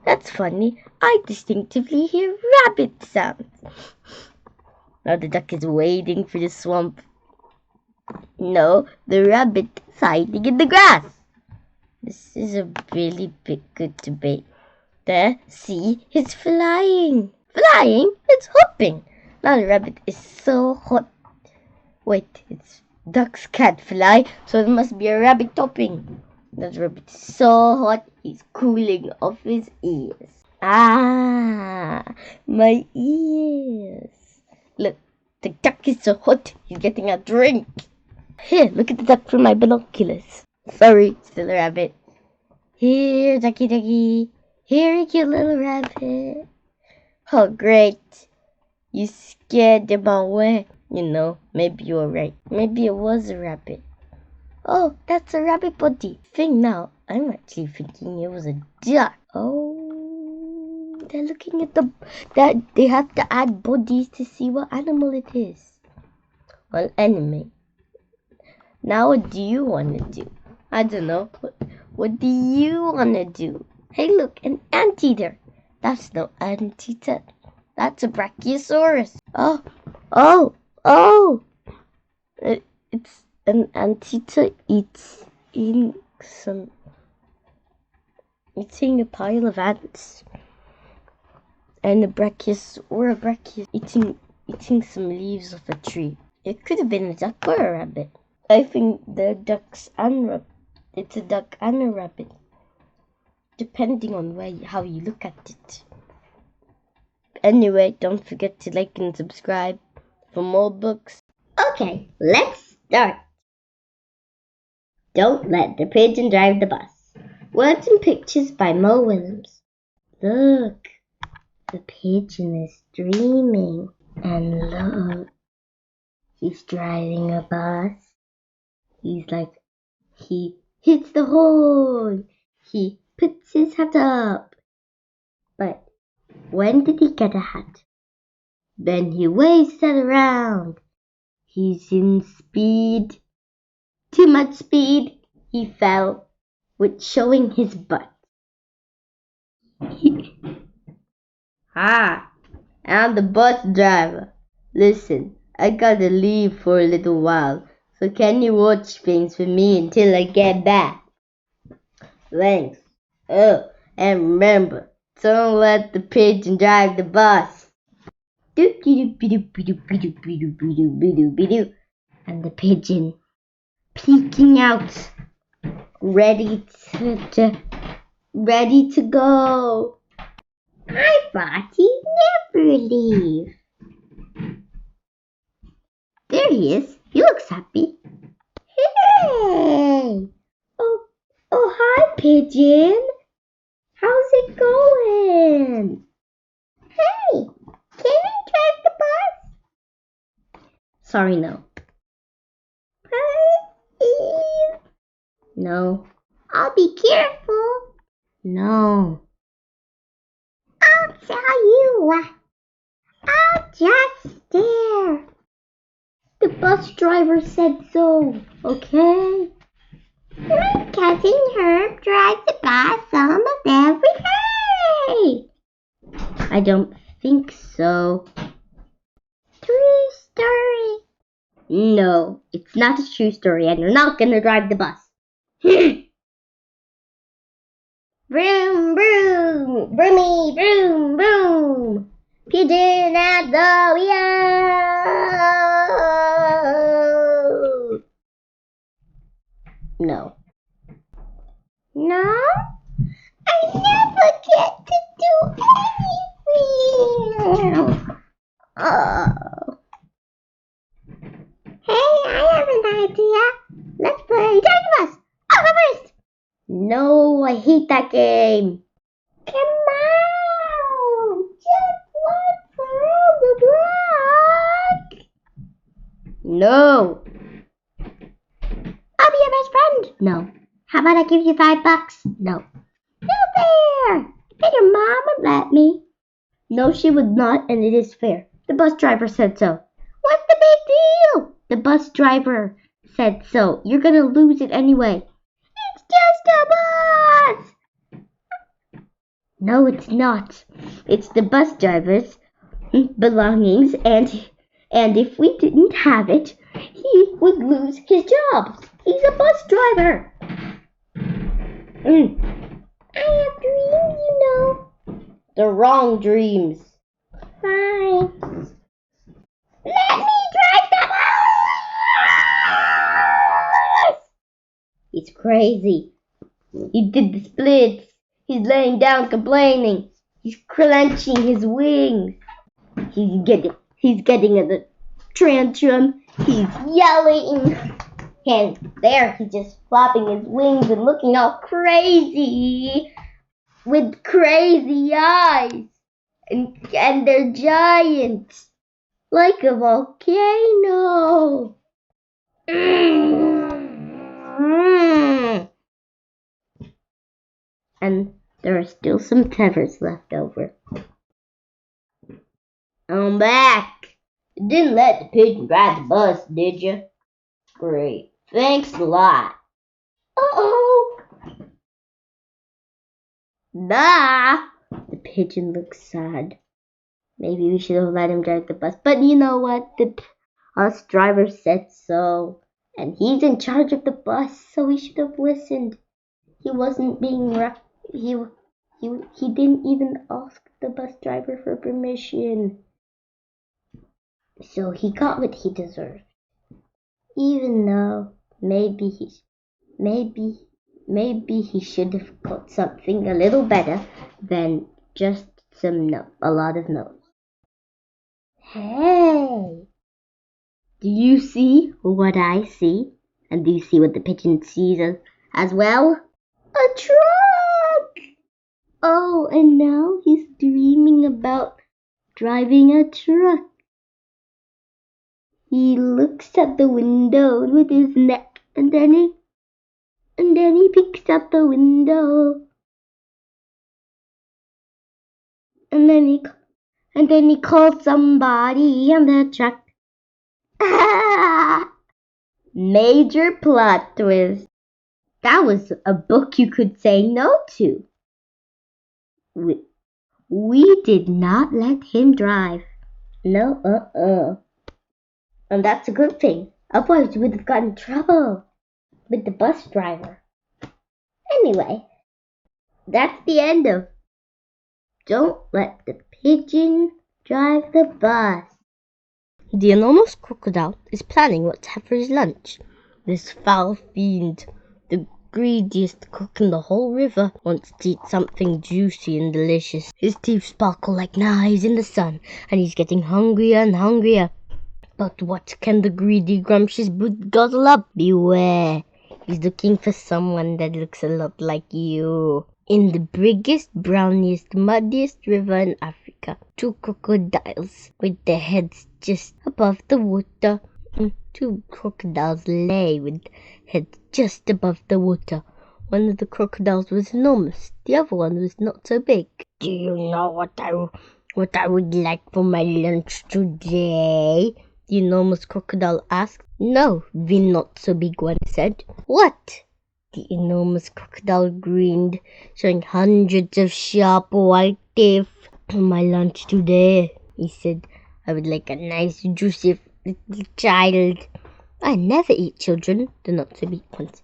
That's funny. I distinctively hear rabbit sounds. Now the duck is wading through the swamp. No, the rabbit is hiding in the grass. This is a really good debate. There, see, he's flying. Flying? It's hopping. Now the rabbit is so hot. Wait, it's ducks can't fly, so it must be a rabbit hopping. That rabbit is so hot, he's cooling off his ears. Ah, my ears. Look, the duck is so hot, he's getting a drink. Here, look at the duck through my binoculars. Sorry, still a rabbit. Here, ducky ducky. Here, cute little rabbit. Oh, great. You scared them away. You know, maybe you were right. Maybe it was a rabbit. Oh, that's a rabbit body. Think now, I'm actually thinking it was a duck. Oh, they're looking at that they have to add bodies to see what animal it is. Well, anyway. Now what do you want to do? I don't know. What do you want to do? Hey, look, an anteater. That's no anteater. That's a brachiosaurus. Oh. It's an anteater eating a pile of ants. And a brachiosaurus eating some leaves off a tree. It could have been a duck or a rabbit. I think they're ducks and rabbits. It's a duck and a rabbit, depending on how you look at it. Anyway, don't forget to like and subscribe for more books. Okay, let's start. Don't let the pigeon drive the bus. Words and pictures by Mo Willems. Look, the pigeon is dreaming. And look, he's driving a bus. He hits the horn. He puts his hat up. But when did he get a hat? Then he waves it around. He's in speed. Too much speed. He fell with showing his butt. Hi, I'm the bus driver. Listen, I gotta leave for a little while. So can you watch things for me until I get back? Thanks. Oh, and remember, don't let the pigeon drive the bus. And the pigeon peeking out, ready to go. I thought he'd never leave. There he is. He looks happy. Hey! Oh, hi, pigeon. How's it going? Hey, can you drive the bus? Sorry, no. Please? No. I'll be careful. No. I'll tell you what. I'll just stare. The bus driver said so, okay? My cousin Herb drives the bus almost every day. I don't think so. True story. No, it's not a true story, and you're not gonna drive the bus. Vroom, vroom, broomy, vroom, vroom. Pigeon at the wheel. No. No? I never get to do anything. Oh. Hey, I have an idea. Let's play Drive the Bus. I'll go first. No, I hate that game. Come on. Just once around the block. No. I'll be your best friend. No. How about I give you $5? No. No fair. And your mom would let me. No, she would not, and it is fair. The bus driver said so. What's the big deal? The bus driver said so. You're gonna lose it anyway. It's just a bus. No, it's not. It's the bus driver's belongings, and if we didn't have it, he would lose his job. He's a bus driver. I have dreams, you know. The wrong dreams. Fine. Let me drive the bus! He's crazy. He did the splits. He's laying down complaining. He's clenching his wings. He's getting a tantrum. He's yelling. And there he's just flopping his wings and looking all crazy with crazy eyes. And they're giant. Like a volcano. And there are still some feathers left over. I'm back. You didn't let the pigeon drive the bus, did you? Great. Thanks a lot. Uh-oh. Nah. The pigeon looks sad. Maybe we should have let him drive the bus. But you know what? The bus driver said so. And he's in charge of the bus, so we should have listened. He wasn't being he didn't even ask the bus driver for permission. So he got what he deserved. Even though maybe he should have got something a little better than just a lot of no's. Hey! Do you see what I see? And do you see what the pigeon sees as well? A truck! Oh, and now he's dreaming about driving a truck. He looks at the window with his neck, and then he picks up the window. And then he calls somebody on the truck. Major plot twist. That was a book you could say no to. We did not let him drive. No, And that's a good thing. Otherwise, we would have gotten in trouble with the bus driver. Anyway, that's the end of Don't Let the Pigeon Drive the Bus. The enormous crocodile is planning what to have for his lunch. This foul fiend, the greediest cook in the whole river, wants to eat something juicy and delicious. His teeth sparkle like knives in the sun, and he's getting hungrier and hungrier. But what can the greedy, grumptious brute guzzle up? Beware, he's looking for someone that looks a lot like you. In the biggest, browniest, muddiest river in Africa, 2 crocodiles with their heads just above the water. 2 crocodiles lay with heads just above the water. One of the crocodiles was enormous. The other one was not so big. Do you know what I would like for my lunch today? The enormous crocodile asked. No, the not so big one said. What? The enormous crocodile grinned, showing hundreds of sharp white teeth. For my lunch today, he said, I would like a nice juicy little child. I never eat children, the not-so-big ones.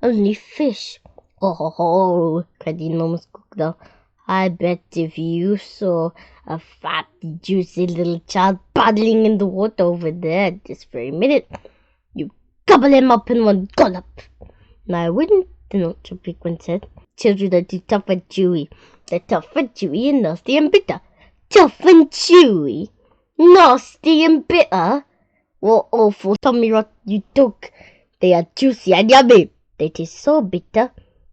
Only fish. Oh, cried the enormous crocodile. I bet if you saw a fat, juicy little child paddling in the water over there this very minute, you'd gobble him up in one gulp. No, I wouldn't, the not-so-big one said. Children are too tough and chewy. They're tough and chewy and nasty and bitter. Tough and chewy? Nasty and bitter? What awful tummy rot you took. They are juicy and yummy. They taste so bitter,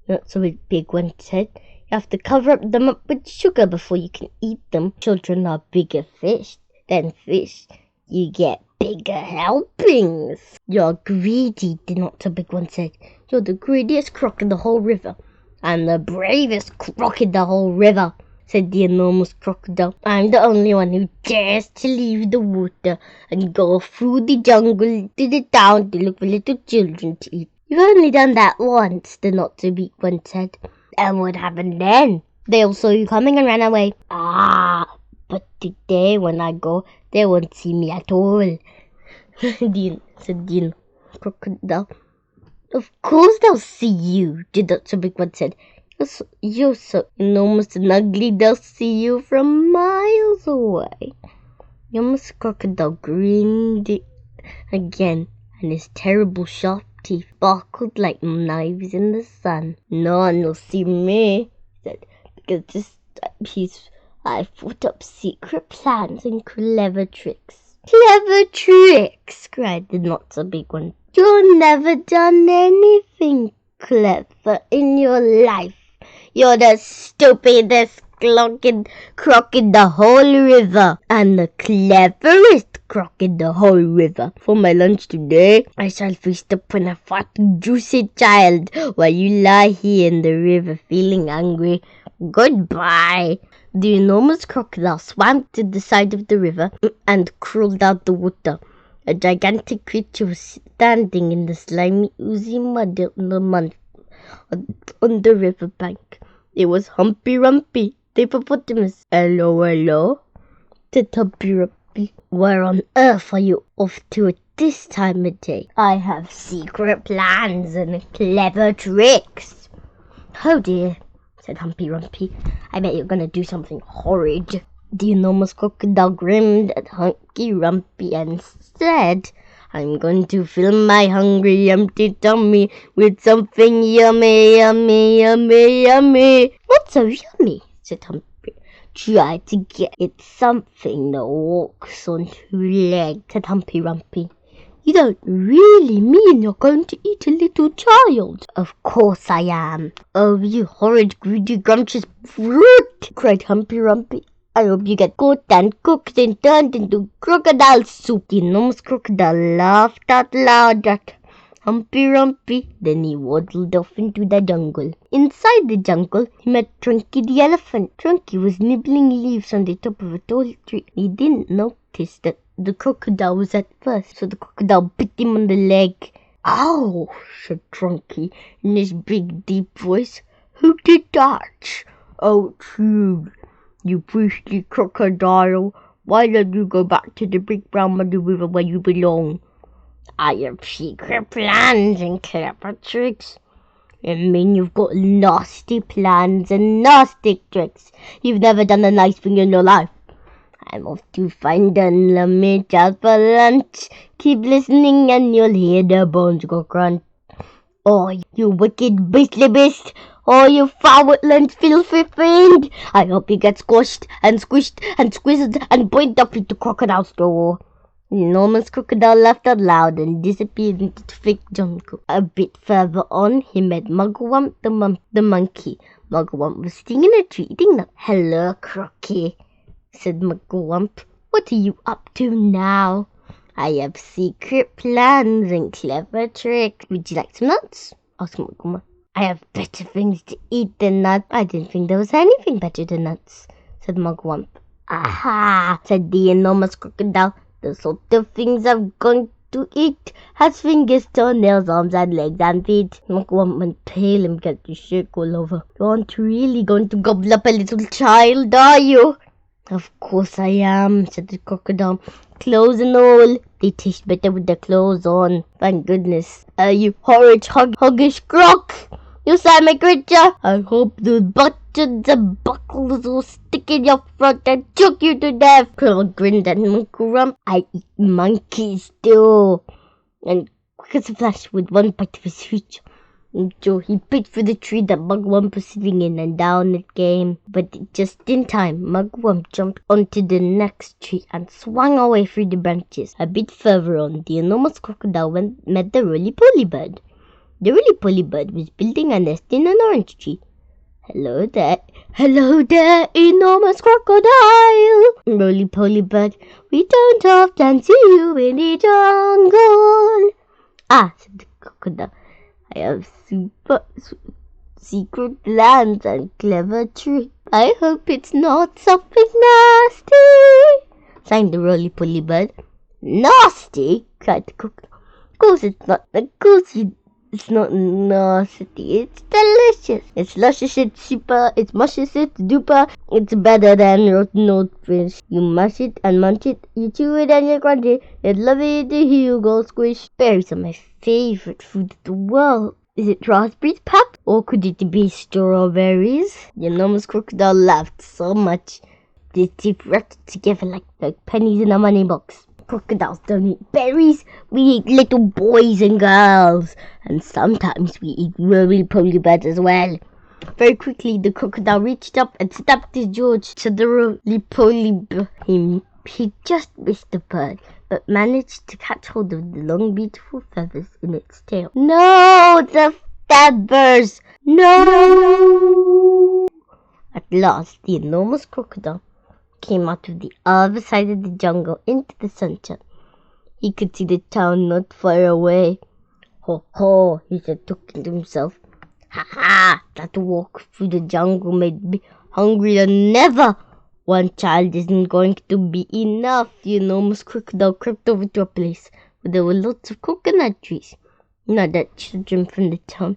not-so-big one said. You have to cover them up with sugar before you can eat them. Children are bigger fish than fish. You get bigger helpings. You're greedy, the not-so-big one said. You're the greediest croc in the whole river. I'm the bravest croc in the whole river, said the enormous crocodile. I'm the only one who dares to leave the water and go through the jungle to the town to look for little children to eat. You've only done that once, the not-so-big one said. And what happened then? They all saw you coming and ran away. But today when I go, they won't see me at all, said the crocodile. Of course they'll see you, the not-so-big one said. You're so enormous and ugly, they'll see you from miles away. The enormous crocodile grinned again, and his terrible sharp teeth sparkled like knives in the sun. No one will see me, he said, because this time I've thought up secret plans and clever tricks. Clever tricks, cried the not-so-big one. You've never done anything clever in your life. You're the stupidest croc in the whole river, and the cleverest croc in the whole river. For my lunch today, I shall feast upon a fat, juicy child while you lie here in the river feeling hungry. Goodbye. The enormous crocodile swam to the side of the river and crawled out the water. A gigantic creature was standing in the slimy, oozy mud on the river bank. It was Humpy Rumpy, the hippopotamus. Hello, hello, said Humpy Rumpy. Where on earth are you off to at this time of day? I have secret plans and clever tricks. Oh dear, said Humpy Rumpy. I bet you're going to do something horrid. The enormous crocodile grinned at Humpy Rumpy and said, I'm going to fill my hungry, empty tummy with something yummy, yummy, yummy, yummy. What's so yummy? Said Humpy. Try to get it something that walks on two legs, said Humpy Rumpy. You don't really mean you're going to eat a little child? Of course I am. Oh, you horrid, greedy, grumptious brute, cried Humpy Rumpy. I hope you get caught and cooked and turned into crocodile soup. The enormous crocodile laughed out loud at Humpy Rumpy. Then he waddled off into the jungle. Inside the jungle, he met Trunky the elephant. Trunky was nibbling leaves on the top of a tall tree. He didn't notice that the crocodile was at first, so the crocodile bit him on the leg. Ow, said Trunky in his big, deep voice. Who did that? Oh, true. You beastly crocodile, why don't you go back to the big brown muddy river where you belong? I have secret plans and clever tricks. I mean you've got nasty plans and nasty tricks. You've never done a nice thing in your life. I'm off to find and lummy child for lunch. Keep listening and you'll hear the bones go crunch. Oh, you wicked beastly beast! Oh, you foul woodland filthy fiend! I hope you get squashed and squished and squeezed and boiled up into crocodile straw. The enormous crocodile laughed out loud and disappeared into the thick jungle. A bit further on, he met Mugwump the monkey. Mugwump was sitting in a tree eating nuts. Hello, Crocky, said Mugwump. What are you up to now? I have secret plans and clever tricks. Would you like some nuts? Asked Mugwump. I have better things to eat than nuts. I didn't think there was anything better than nuts, said Mugwump. Aha, said the enormous crocodile. The sort of things I'm going to eat has fingers, toenails, arms and legs and feet. Mugwump went pale and began to shake all over. You aren't really going to gobble up a little child, are you? Of course I am, said the crocodile. Clothes and all. They taste better with the clothes on. Thank goodness. You horrid hoggish croc! You slimy creature! I hope those buttons and buckles will stick in your throat and choke you to death! Crow grinned at Uncle Rump. I eat monkeys too. And quick as a flash, with one bite of his huge jaw, he picked for the tree that Mugwump was sitting in, and down it came. But just in time, Mugwump jumped onto the next tree and swung away through the branches. A bit further on, the enormous crocodile met the roly-poly bird. The roly-poly bird was building a nest in an orange tree. Hello there, enormous crocodile, roly-poly bird. We don't often see you in the jungle. Ah, said the crocodile. I have secret plans and clever tricks. I hope it's not something nasty, sang the roly-poly bird. Nasty? Cried the crocodile. Of course it's not. It's not nasty. It's delicious. It's luscious. It's super. It's muscious. It's duper. It's better than rotten old fish. You mush it and munch it. You chew it and you crunch it. It's lovely to hear you go squish. Berries are my favorite food in the world. Is it raspberries, Pap? Or could it be strawberries? The enormous crocodile laughed so much their teeth rattled together like pennies in a money box. Crocodiles don't eat berries. We eat little boys and girls. And sometimes we eat roly-poly birds as well. Very quickly, the crocodile reached up and snapped his jaws to the roly-poly bird. He just missed the bird, but managed to catch hold of the long, beautiful feathers in its tail. No, the feathers! No! At last, the enormous crocodile came out of the other side of the jungle into the sunshine. He could see the town not far away. Ho ho, he said, talking to himself. Ha ha, that walk through the jungle made me hungrier than ever. One child isn't going to be enough. The enormous crocodile crept over to a place where there were lots of coconut trees. Now that children from the town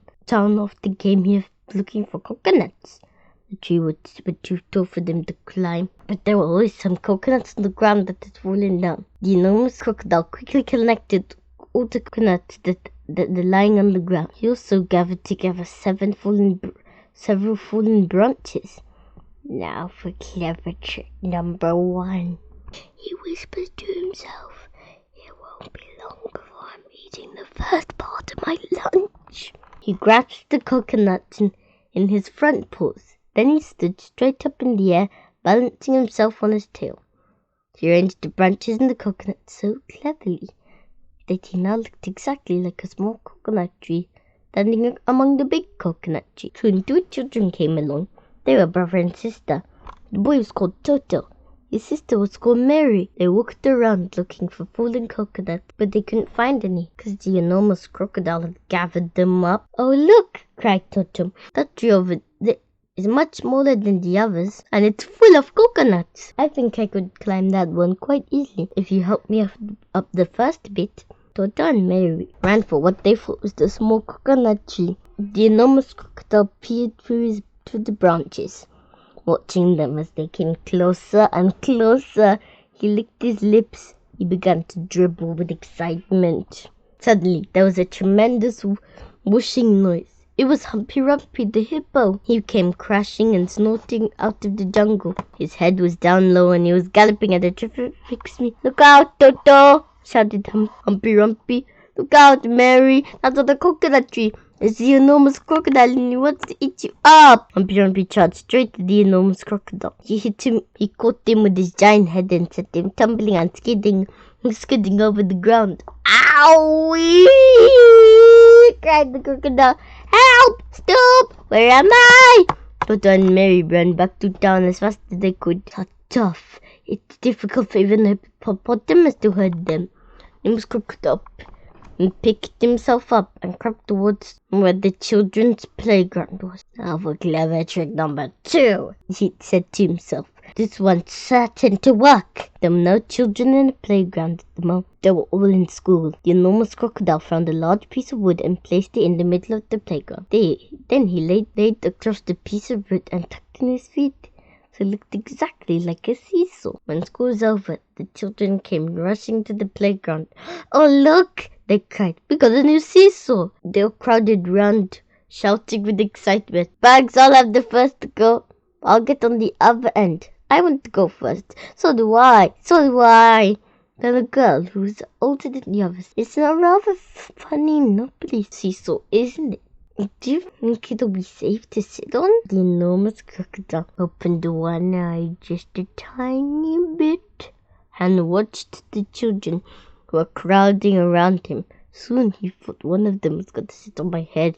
often came here looking for coconuts. The tree was too tall for them to climb, but there were always some coconuts on the ground that had fallen down. The enormous crocodile quickly collected all the coconuts that were lying on the ground. He also gathered together several fallen branches. Now for clever trick number 1. He whispered to himself, "It won't be long before I'm eating the first part of my lunch." He grasped the coconuts in his front paws. Then he stood straight up in the air, balancing himself on his tail. He arranged the branches in the coconut so cleverly that he now looked exactly like a small coconut tree standing among the big coconut trees. Soon 2 children came along. They were brother and sister. The boy was called Toto. His sister was called Mary. They walked around looking for fallen coconuts, but they couldn't find any because the enormous crocodile had gathered them up. "Oh, look!" cried Toto. "That tree over there is much smaller than the others, and it's full of coconuts. I think I could climb that one quite easily if you help me up the first bit." Toto and Mary ran for what they thought was the small coconut tree. The enormous crocodile peered through the branches, watching them as they came closer and closer. He licked his lips. He began to dribble with excitement. Suddenly, there was a tremendous whooshing noise. It was Humpy Rumpy the hippo. He came crashing and snorting out of the jungle. His head was down low and he was galloping at a terrific speed. "Look out, Toto!" shouted Humpy Rumpy. "Look out, Mary! That's on the coconut tree. It's the enormous crocodile and he wants to eat you up." Humpy Rumpy charged straight to the enormous crocodile. He caught him with his giant head and sent him tumbling and skidding over the ground. "Owie!" cried the crocodile. "Help! Stop! Where am I?" Toto and Mary ran back to town as fast as they could. How tough! It's difficult for even a hippopotamus to herd them. He was crooked up and picked himself up and crept towards where the children's playground was. "Now for clever trick number 2, he said to himself. "This one's certain to work." There were no children in the playground at the moment. They were all in school. The enormous crocodile found a large piece of wood and placed it in the middle of the playground. Then he laid across the piece of wood and tucked in his feet It looked exactly like a seesaw. When school was over, the children came rushing to the playground. "Oh, look!" they cried. "We got a new seesaw!" They all crowded round, shouting with excitement. "Bags, I'll have the first to go. I'll get on the other end. I want to go first." "So do I. So do I." Then a girl who was older than the others. "It's a rather funny knobbly seesaw, isn't it? Do you think it'll be safe to sit on?" The enormous crocodile opened one eye just a tiny bit and watched the children who were crowding around him. Soon he thought one of them was going to sit on my head.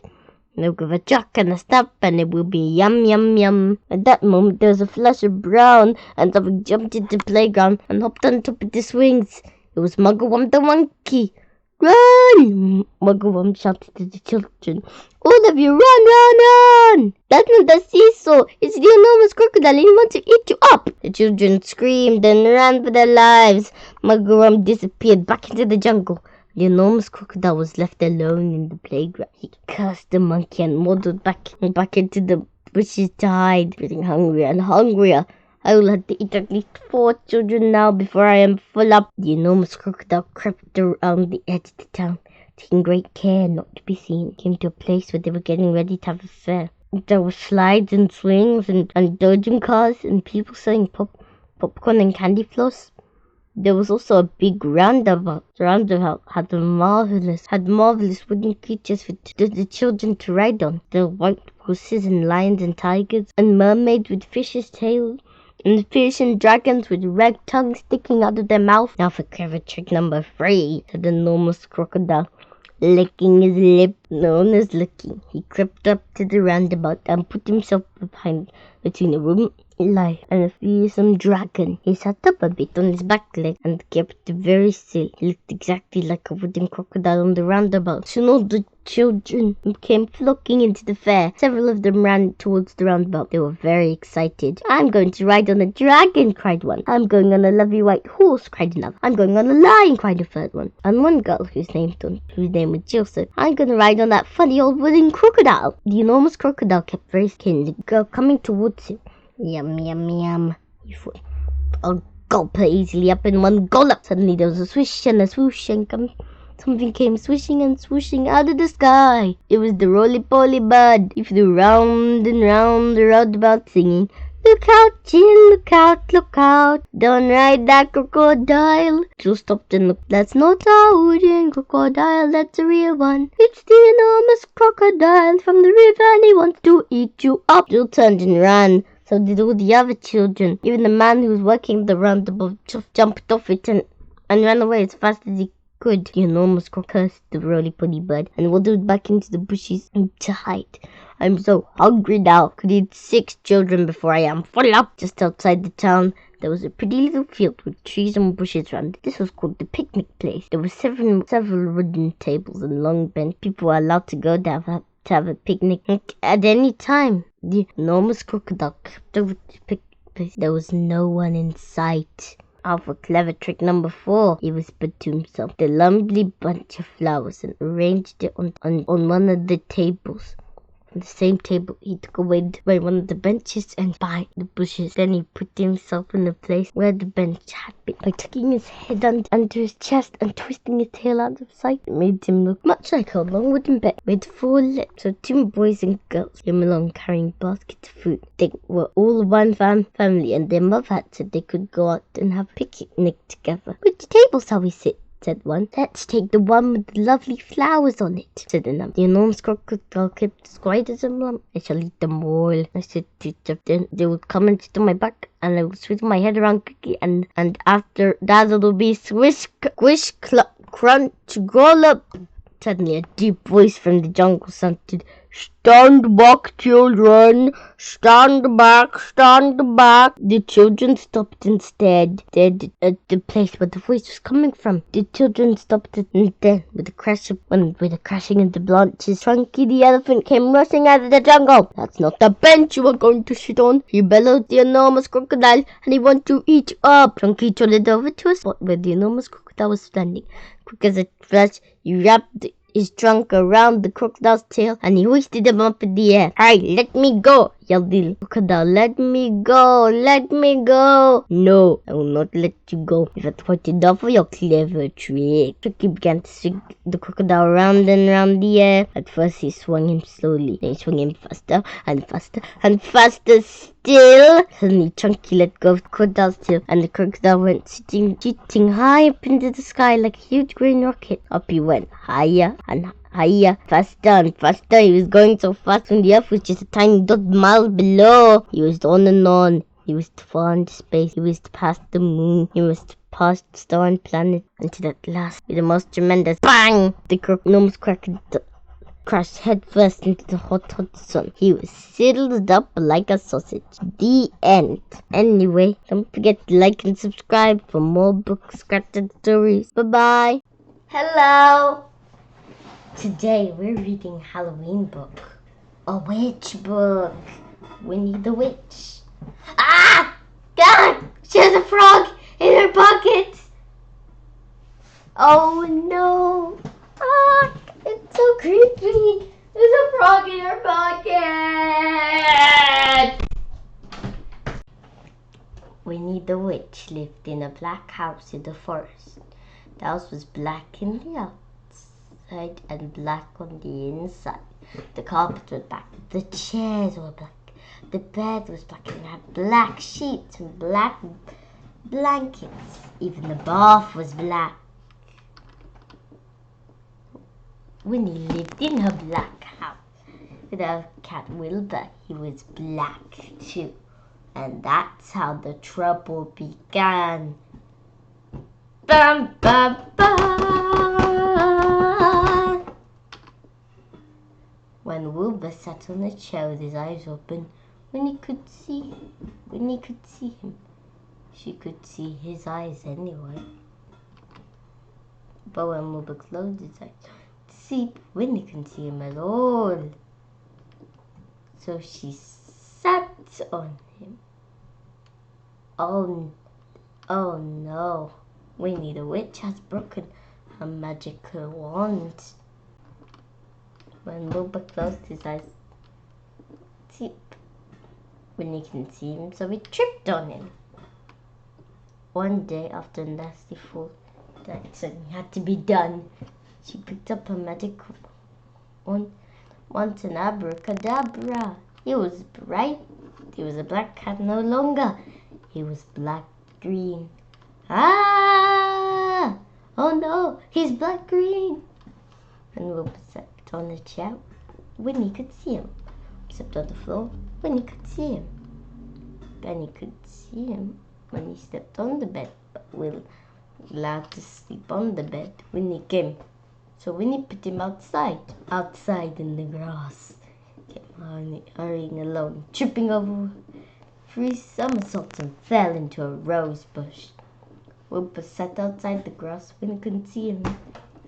And I'll give a chuck and a snap and it will be yum yum yum. At that moment there was a flash of brown and something jumped into the playground and hopped on top of the swings. It was Mugglewump the monkey. "Run!" Mugglewump shouted to the children. "All of you, run, run, run! That's not the seesaw. It's the enormous crocodile and he wants to eat you up." The children screamed and ran for their lives. Mugglewump disappeared back into the jungle. The enormous crocodile was left alone in the playground. He cursed the monkey and waddled back into the bushes to hide, getting hungrier and hungrier. "I will have to eat at least 4 children now before I am full up." The enormous crocodile crept around the edge of the town, taking great care not to be seen. Came to a place where they were getting ready to have a fair. There were slides and swings and dodging cars and people selling popcorn and candy floss. There was also a big roundabout. The roundabout had marvelous wooden creatures for the children to ride on. There were white horses and lions and tigers and mermaids with fishes' tails and fish and dragons with red tongues sticking out of their mouth. "Now for clever trick number 3, said the enormous crocodile, licking his lip, known as licking. He crept up to the roundabout and put himself between a wooden lion and a fearsome dragon. He sat up a bit on his back leg and kept very still. He looked exactly like a wooden crocodile on the roundabout. Soon all the children came flocking into the fair. Several of them ran towards the roundabout. They were very excited. "I'm going to ride on a dragon," cried one. "I'm going on a lovely white horse," cried another. "I'm going on a lion," cried a third one. And one girl, whose name was Jill, said, "I'm going to ride on that funny old wooden crocodile." The enormous crocodile kept very scared. The girl coming towards him. "Yum, yum, yum," he thought. "I'll gulp her easily up in one gulp." Suddenly there was a swish and a swoosh and something came swishing and swooshing out of the sky. It was the roly-poly bird. He flew round and round the roundabout singing, "Look out, Jill, look out, look out. Don't ride that crocodile." Jill stopped and looked. "That's not a wooden crocodile, that's a real one. It's the enormous crocodile from the river and he wants to eat you up." Jill turned and ran. So did all the other children. Even the man who was working the roundabout just jumped off it and ran away as fast as he could. The enormous crocodile cursed the roly-poly bird and waddled back into the bushes to hide. "I'm so hungry now. Could eat 6 children before I am full up." Just outside the town, there was a pretty little field with trees and bushes around it. This was called the picnic place. There were several wooden tables and long benches. People were allowed to go there to have a picnic at any time. The enormous crocodile crept over to the picnic place. There was no one in sight. For clever trick number 4, he whispered to himself, the lovely bunch of flowers and arranged it on one of the tables. From the same table, he took away one of the benches and by the bushes. Then he put himself in the place where the bench had been. By tucking his head under his chest and twisting his tail out of sight, it made him look much like a long wooden bed with 4 legs. So 2 boys and girls came along carrying baskets of food. They were all one family, and their mother had said they could go out and have a picnic together. "Which table shall we sit?" said one. "Let's take the one with the lovely flowers on it," said another. The enormous crocodile kept as quiet as a lump. "I shall eat them all," I said to them. Then they would come and sit on my back, and I would swing my head around quickly, and after that it'll be swish, squish, cluck, crunch, growl up. Suddenly a deep voice from the jungle sounded, "Stand back, children! Stand back! Stand back!" The children stopped and stared at the place where the voice was coming from. The children stopped, and then, with a crashing of the branches, Chunky the elephant came rushing out of the jungle. "That's not the bench you are going to sit on," he bellowed. "The enormous crocodile, and he wants to eat you up." Chunky trotted over to a spot where the enormous crocodile was standing. Quick as a flash, he wrapped his trunk around the crocodile's tail and he hoisted him up in the air. "Hey, let me go!" yelled the crocodile. Let me go! Let me go! No, I will not let you go. If I thought enough for your clever trick. Tricky began to swing the crocodile round and round the air. At first he swung him slowly, then he swung him faster and faster and faster still. Suddenly Chunky let go of the crocodile's tail, and the crocodile went shooting high up into the sky like a huge green rocket. Up he went, higher and higher, faster and faster. He was going so fast when the earth was just a tiny dot miles below. He was on and on. He was far into space. He was past the moon. He was past the star and planet, until at last, with the most tremendous bang, the enormous crocodile crashed headfirst into the hot sun. He was sizzled up like a sausage. The end. Anyway, don't forget to like and subscribe for more book scratched stories. Bye-bye. Hello. Today we're reading a Halloween book. A witch book. Winnie the Witch. Ah! God! She has a frog in her pocket! Oh no! Ah! It's so creepy! There's a frog in her pocket! Winnie the Witch lived in a black house in the forest. The house was black in the outside and black on the inside. The carpet was black. The chairs were black. The bed was black and had black sheets and black blankets. Even the bath was black. Winnie lived in her black house with her cat Wilbur. He was black too. And that's how the trouble began. Bum, bum, bum. When Wilbur sat on a chair with his eyes open, Winnie could see him. She could see his eyes anyway. But when Wilbur closed his eyes, Winnie couldn't see him at all. So she sat on him. Oh no. Winnie the Witch has broken her magical wand. When Wilbur closed his eyes, Winnie couldn't see him, so he tripped on him. One day, after a nasty fall that something had to be done, she picked up her magical wand, an abracadabra. He was bright. He was a black cat no longer. He was black-green. Ah! Oh no, he's black-green. And Wilbur sat on the chair. Winnie could see him. Except on the floor, Winnie could see him. Benny could see him when he stepped on the bed, but Will allowed to sleep on the bed. Winnie came. So Winnie put him outside in the grass. Came hurrying along, tripping over 3 somersaults and fell into a rose bush. Wilbur sat outside the grass. Winnie couldn't see him,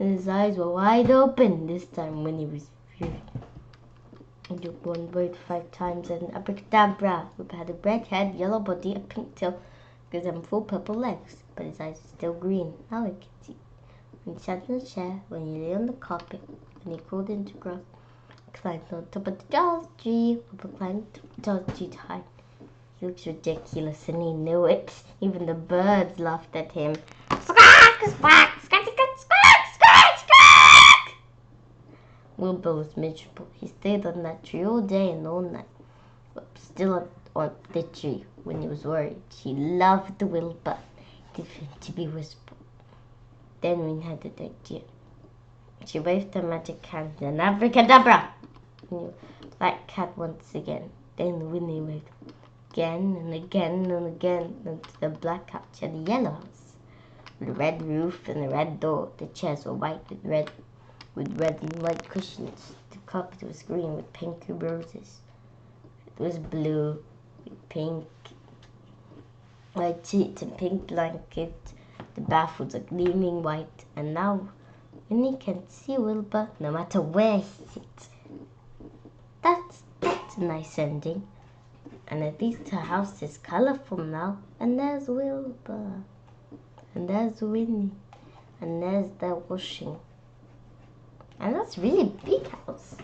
and his eyes were wide open. This time Winnie was furious. He took one word 5 times and abracadabra. Wilbur had a red head, yellow body, a pink tail, and 4 purple legs, but his eyes were still green. Now he could see. When he sat in the chair, when he lay on the carpet, when he crawled into grass, climbed on top of the tall tree. Wilbur climbed the tall tree to hide. He looked ridiculous, and he knew it. Even the birds laughed at him. Squawk, squawk, squawk, squawk, squawk, squawk, squawk. Wilbur was miserable. He stayed on that tree all day and all night, but still on the tree when he was worried. He loved the Wilbur. He didn't to be whispered. Then Winnie had an idea. She waved her magic hand and abracadabra! Black cat once again. Then Winnie waved again and again and again until the black house had a yellow house with a red roof and a red door. The chairs were white with red and white cushions. The carpet was green with pink roses. It was blue with pink white sheets and pink blanket. The bath was a gleaming white, and now Winnie can see Wilbur no matter where he sits. That's a nice ending. And at least her house is colorful now. And there's Wilbur. And there's Winnie. And there's their washing. And that's really big house.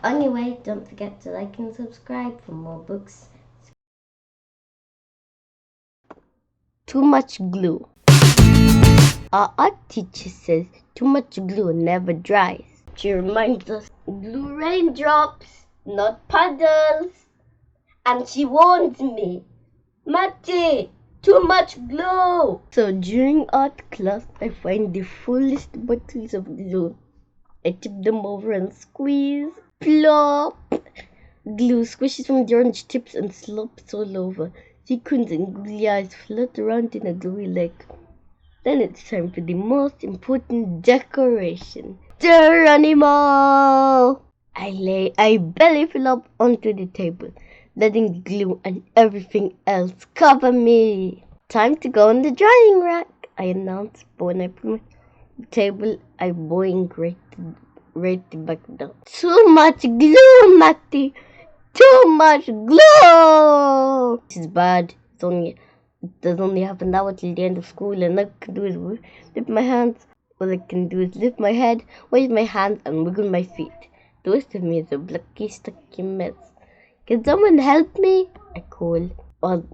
Anyway, don't forget to like and subscribe for more books. Too much glue. Our art teacher says too much glue never dries. She reminds us glue raindrops, not puddles. And she warns me, Matti, too much glue. So during art class, I find the fullest bottles of glue. I tip them over and squeeze. Plop! Glue squishes from the orange tips and slops all over. Sequins and googly eyes float around in a gluey lake. Then it's time for the most important decoration. Geronimo! I belly flop onto the table, letting the glue and everything else cover me. Time to go on the drying rack, I announced, but when I put my table, I boing right back down. Too much glue, Matty! Too much glue! This is bad. It does only half an hour till the end of school, and all I can do is lift my hands. All I can do is lift my head, wave my hands, and wiggle my feet. The rest of me is a blocky, stucky mess. Can someone help me? I call. While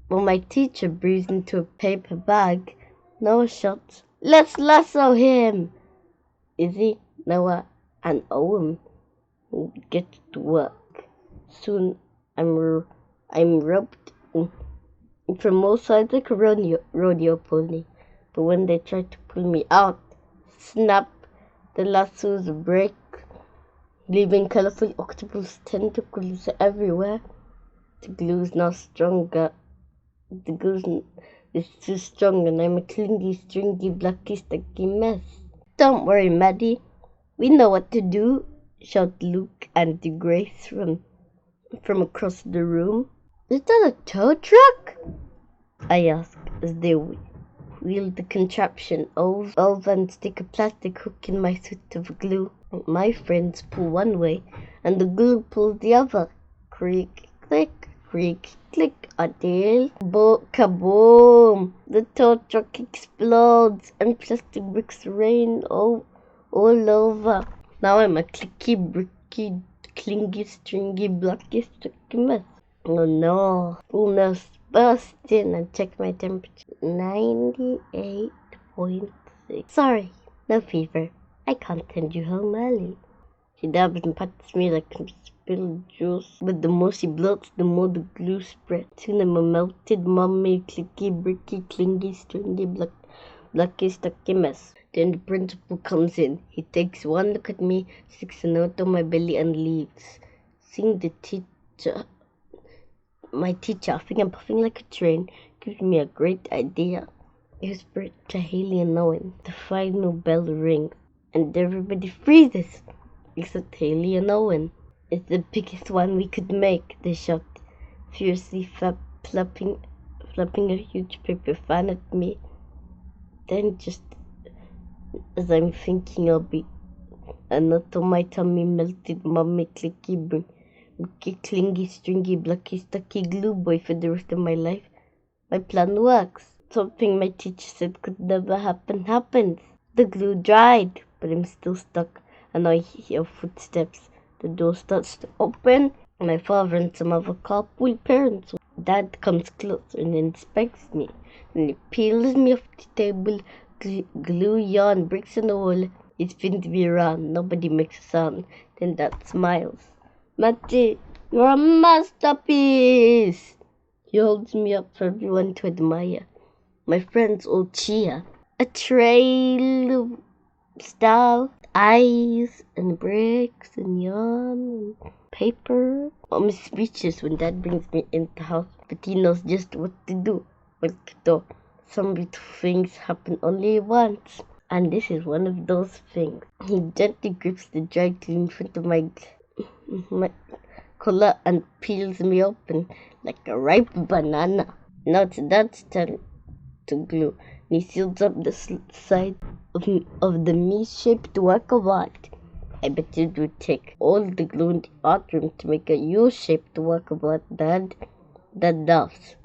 my teacher breathes into a paper bag, Noah shouts, "Let's lasso him!" Izzy, Noah, and Owen get to work. Soon I'm roped from all sides like a rodeo pony. But when they try to pull me out, snap, the lassos break, leaving colorful octopus tentacles everywhere. The glue's now stronger. The glue is too strong, and I'm a clingy, stringy, blacky, sticky mess. Don't worry, Maddie. We know what to do, shout Luke and Grace from across the room. Is that a tow truck? I ask as they wheel the contraption over and stick a plastic hook in my suit of glue. My friends pull one way and the glue pulls the other. Creak, click, creak, click, until kaboom! The tow truck explodes and plastic bricks rain all over. Now I'm a clicky, bricky, clingy, stringy, blocky, sticky mess. Oh no. Almost burst in and check my temperature. 98.6. Sorry, no fever. I can't send you home early. She dabs and pats me like some spilled juice. But the more she bloats, the more the glue spreads. Soon I'm a melted, mummy, clicky, bricky, clingy, stringy, blacky, stucky mess. Then the principal comes in. He takes one look at me, sticks a note on my belly, and leaves. Seeing my teacher huffing and puffing like a train gives me a great idea. I whisper to Haley and Owen. The final bell rings, and everybody freezes, except Haley and Owen. It's the biggest one we could make, they shout, fiercely flapping a huge paper fan at me. Then just as I'm thinking I'll be a knot on my tummy, melted mummy, clicky, bricky, clingy, stringy, blacky, stucky glue boy for the rest of my life. My plan works. Something my teacher said could never happen happens. The glue dried, but I'm still stuck, and I hear footsteps. The door starts to open, and my father and some other carpool parents. Dad comes closer and inspects me. Then he peels me off the table, glue, yarn, bricks and all. He spins me around. Nobody makes a sound. Then Dad smiles. Matti, you're a masterpiece! He holds me up for everyone to admire. My friends all cheer. A trail of stuff, eyes and bricks and yarn and paper. I'm speechless when Dad brings me into the house, but he knows just what to do. But though some beautiful things happen only once, and this is one of those things. He gently grips the dry glue in front of my collar and peels me open like a ripe banana. Now it's Dad's turn to glue. He seals up the side of the me-shaped work of art. I bet it would take all the glue in the art room to make a U-shaped work of art. Dad laughs.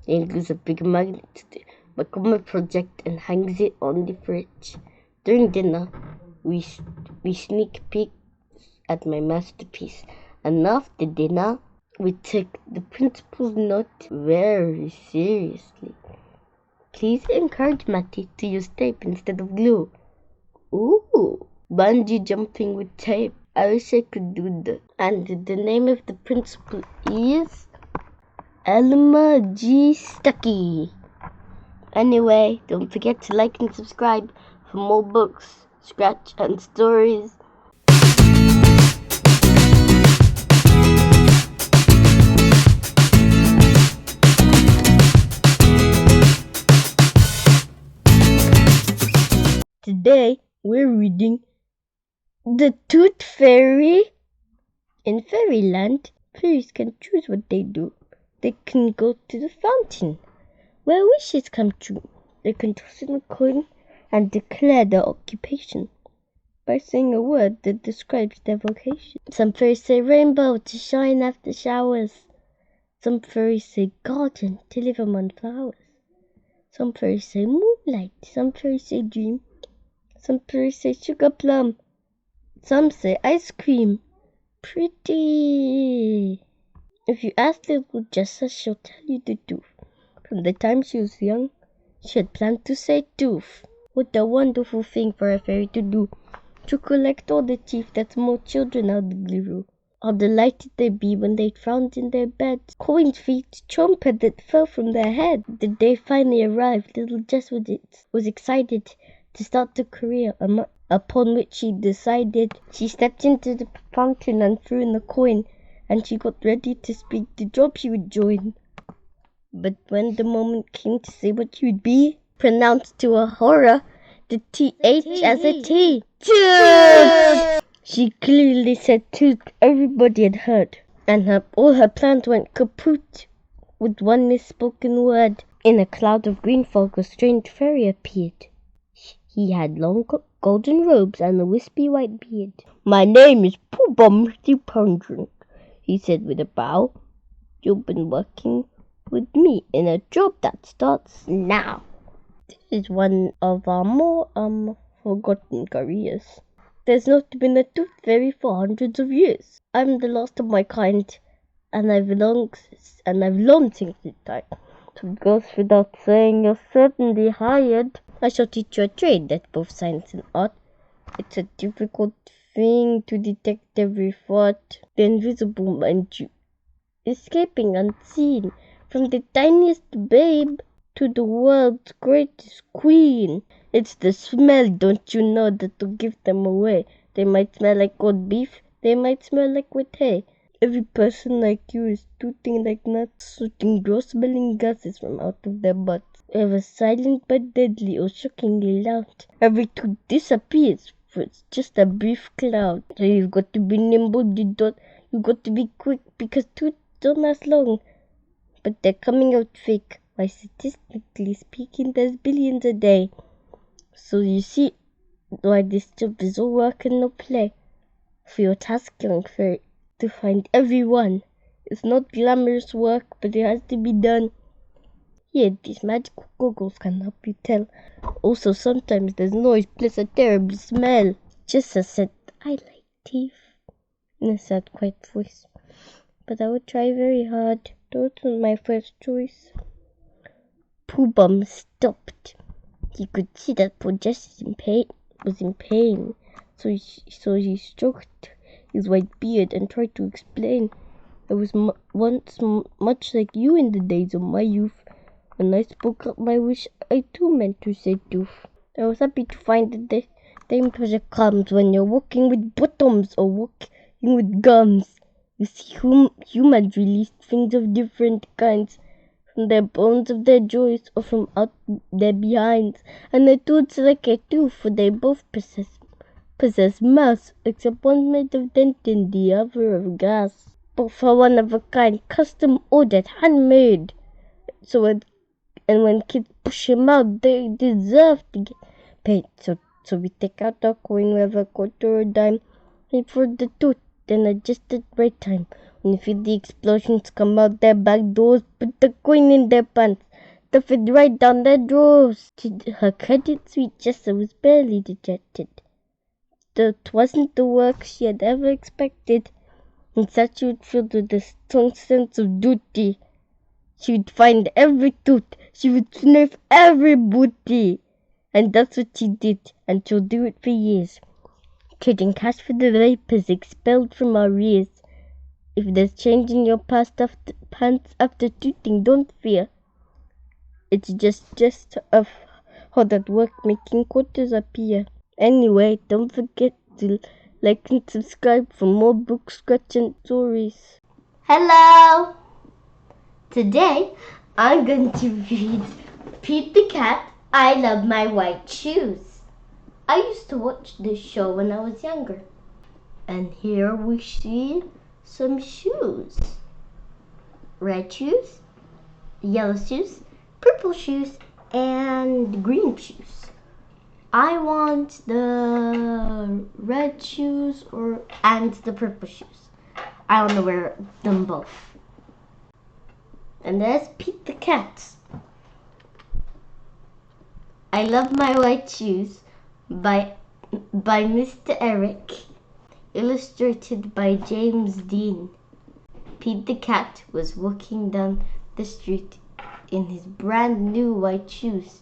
He glues a big magnet to the back of my project and hangs it on the fridge. During dinner, we sneak peek at my masterpiece. And after dinner, we took the principal's note very seriously. Please encourage Matty to use tape instead of glue. Ooh, bungee jumping with tape. I wish I could do that. And the name of the principal is Elma G. Stuckey. Anyway, don't forget to like and subscribe for more books, scratch, and stories. Today, we're reading The Toot Fairy. In fairyland, fairies can choose what they do. They can go to the fountain, where wishes come true. They can toss in a coin and declare their occupation by saying a word that describes their vocation. Some fairies say rainbow to shine after showers. Some fairies say garden to live among flowers. Some fairies say moonlight. Some fairies say dream. Some fairies say sugar plum. Some say ice cream. Pretty. If you ask little Jessa, she'll tell you the truth. From the time she was young, she had planned to say tooth. What a wonderful thing for a fairy to do. To collect all the teeth that small children out the grew. How delighted they'd be when they'd found in their beds coins for each trumpet that fell from their head. The day finally arrived, little Jess was excited to start the career, upon which she decided. She stepped into the fountain and threw in the coin, and she got ready to speak the job she would join. But when the moment came to say what she would be, pronounced to her horror the TH as a T. Toot! She clearly said toot. Everybody had heard, and all her plans went kaput. With one misspoken word, in a cloud of green fog, a strange fairy appeared. He had long golden robes and a wispy white beard. My name is Poobum Pungent, he said with a bow. You've been working with me in a job that starts now. This is one of our more forgotten careers. There's not been a tooth fairy for hundreds of years. I'm the last of my kind, and I've long since this time. So it goes without saying, you're certainly hired. I shall teach you a trade that's both science and art. It's a difficult thing to detect every thought. The invisible, mind you, escaping unseen from the tiniest babe to the world's greatest queen. It's the smell, don't you know, that will give them away. They might smell like old beef. They might smell like wet hay. Every person like you is tooting like nuts, shooting gross-smelling gases from out of their butts. Ever silent but deadly or shockingly loud. Every tooth disappears, for it's just a brief cloud. So you've got to be nimble, you've got to be quick, because toots don't last long. But they're coming out fake. Why, statistically speaking, there's billions a day. So you see why this job is all work and no play. For your task, young fairy, to find everyone. It's not glamorous work, but it has to be done. Here, these magical goggles can help you tell. Also, sometimes there's noise plus a terrible smell. Jessa said, I like teeth, in a sad, quiet voice. But I would try very hard. That was my first choice. Poobum stopped. He could see that poor Jess was in pain. So he stroked his white beard and tried to explain. I was once much like you in the days of my youth. When I spoke up my wish, I too meant to say tooth. I was happy to find that the same pleasure comes when you're walking with bottoms or walking with gums. You see, humans release things of different kinds, from their bones of their joys or from out their behinds. And the toots like a tooth, for they both possess mouths, except one made of dentin, the other of gas. Both are one of a kind, custom ordered, handmade. So when kids push him out, they deserve to get paid. So we take out our coin, whether a quarter or a dime, and for the tooth, then adjust at right time. When you feel the explosions come out their back doors, put the coin in their pants, stuff it right down their drawers. To her credit, sweet Jessa was barely dejected. that wasn't the work she had ever expected. Instead, she would feel with a strong sense of duty. She would find every toot. She would sniff every booty. And that's what she did, and she'll do it for years. Trading cash for the vapors expelled from our ears. If there's change in your pants after tooting, don't fear. It's just of hard at work making quarters appear. Anyway, don't forget to like and subscribe for more book scratching stories. Hello! Today, I'm going to read Pete the Cat, I Love My White Shoes. I used to watch this show when I was younger. And here we see some shoes. Red shoes, yellow shoes, purple shoes, and green shoes. I want the red shoes and the purple shoes. I want to wear them both. And there's Pete the Cat. I Love My White Shoes by Mr. Eric. Illustrated by James Dean. Pete the Cat was walking down the street in his brand new white shoes.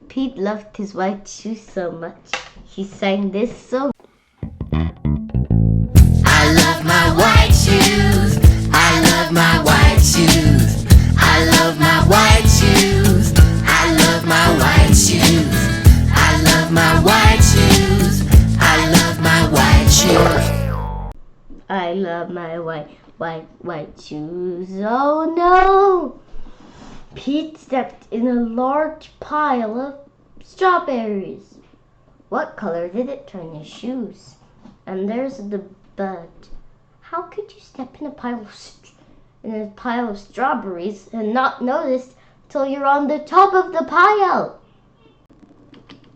Pete loved his white shoes so much, he sang this song. I love my white shoes. I love my white shoes. I love my white shoes. I love my white shoes. I love my white shoes. I love my white shoes. I love my white shoes. Oh no! Pete stepped in a large pile of strawberries. What color did it turn his shoes? And there's the bud. How could you step in a pile of strawberries and not notice till you're on the top of the pile?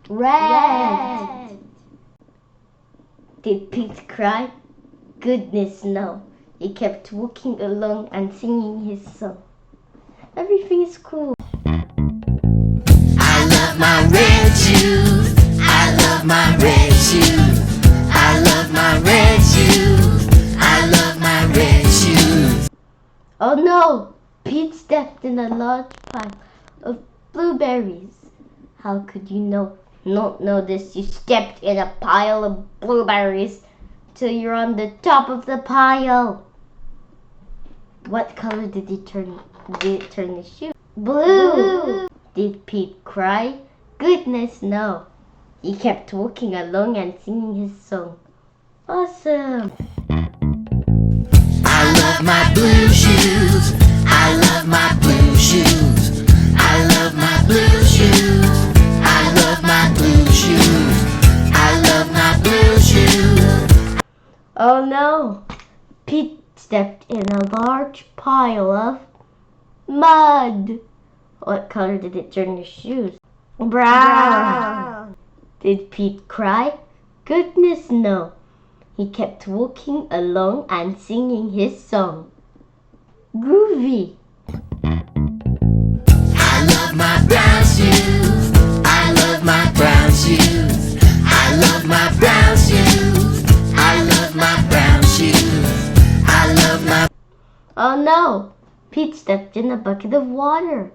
Red. Did Pete cry? Goodness no. He kept walking along and singing his song. Everything is cool. I love my red shoes. I love my red shoes. I love my red shoes. I love my red shoes. Oh no! Pete stepped in a large pile of blueberries. How could you not know this? You stepped in a pile of blueberries till you're on the top of the pile. What color did it turn the shoe? Blue. Did Pete cry? Goodness no. He kept walking along and singing his song. Awesome. I love my blue shoes. I love my blue shoes. I love my blue shoes. I love my blue shoes. I love my blue shoes. Oh no. Pete stepped in a large pile of mud. What color did it turn his shoes? Brown. Did Pete cry? Goodness no. He kept walking along and singing his song. Groovy. I love my brown shoes. I love my brown shoes. I love my brown shoes. I love my brown shoes. I love my... Oh no. Pete stepped in a bucket of water.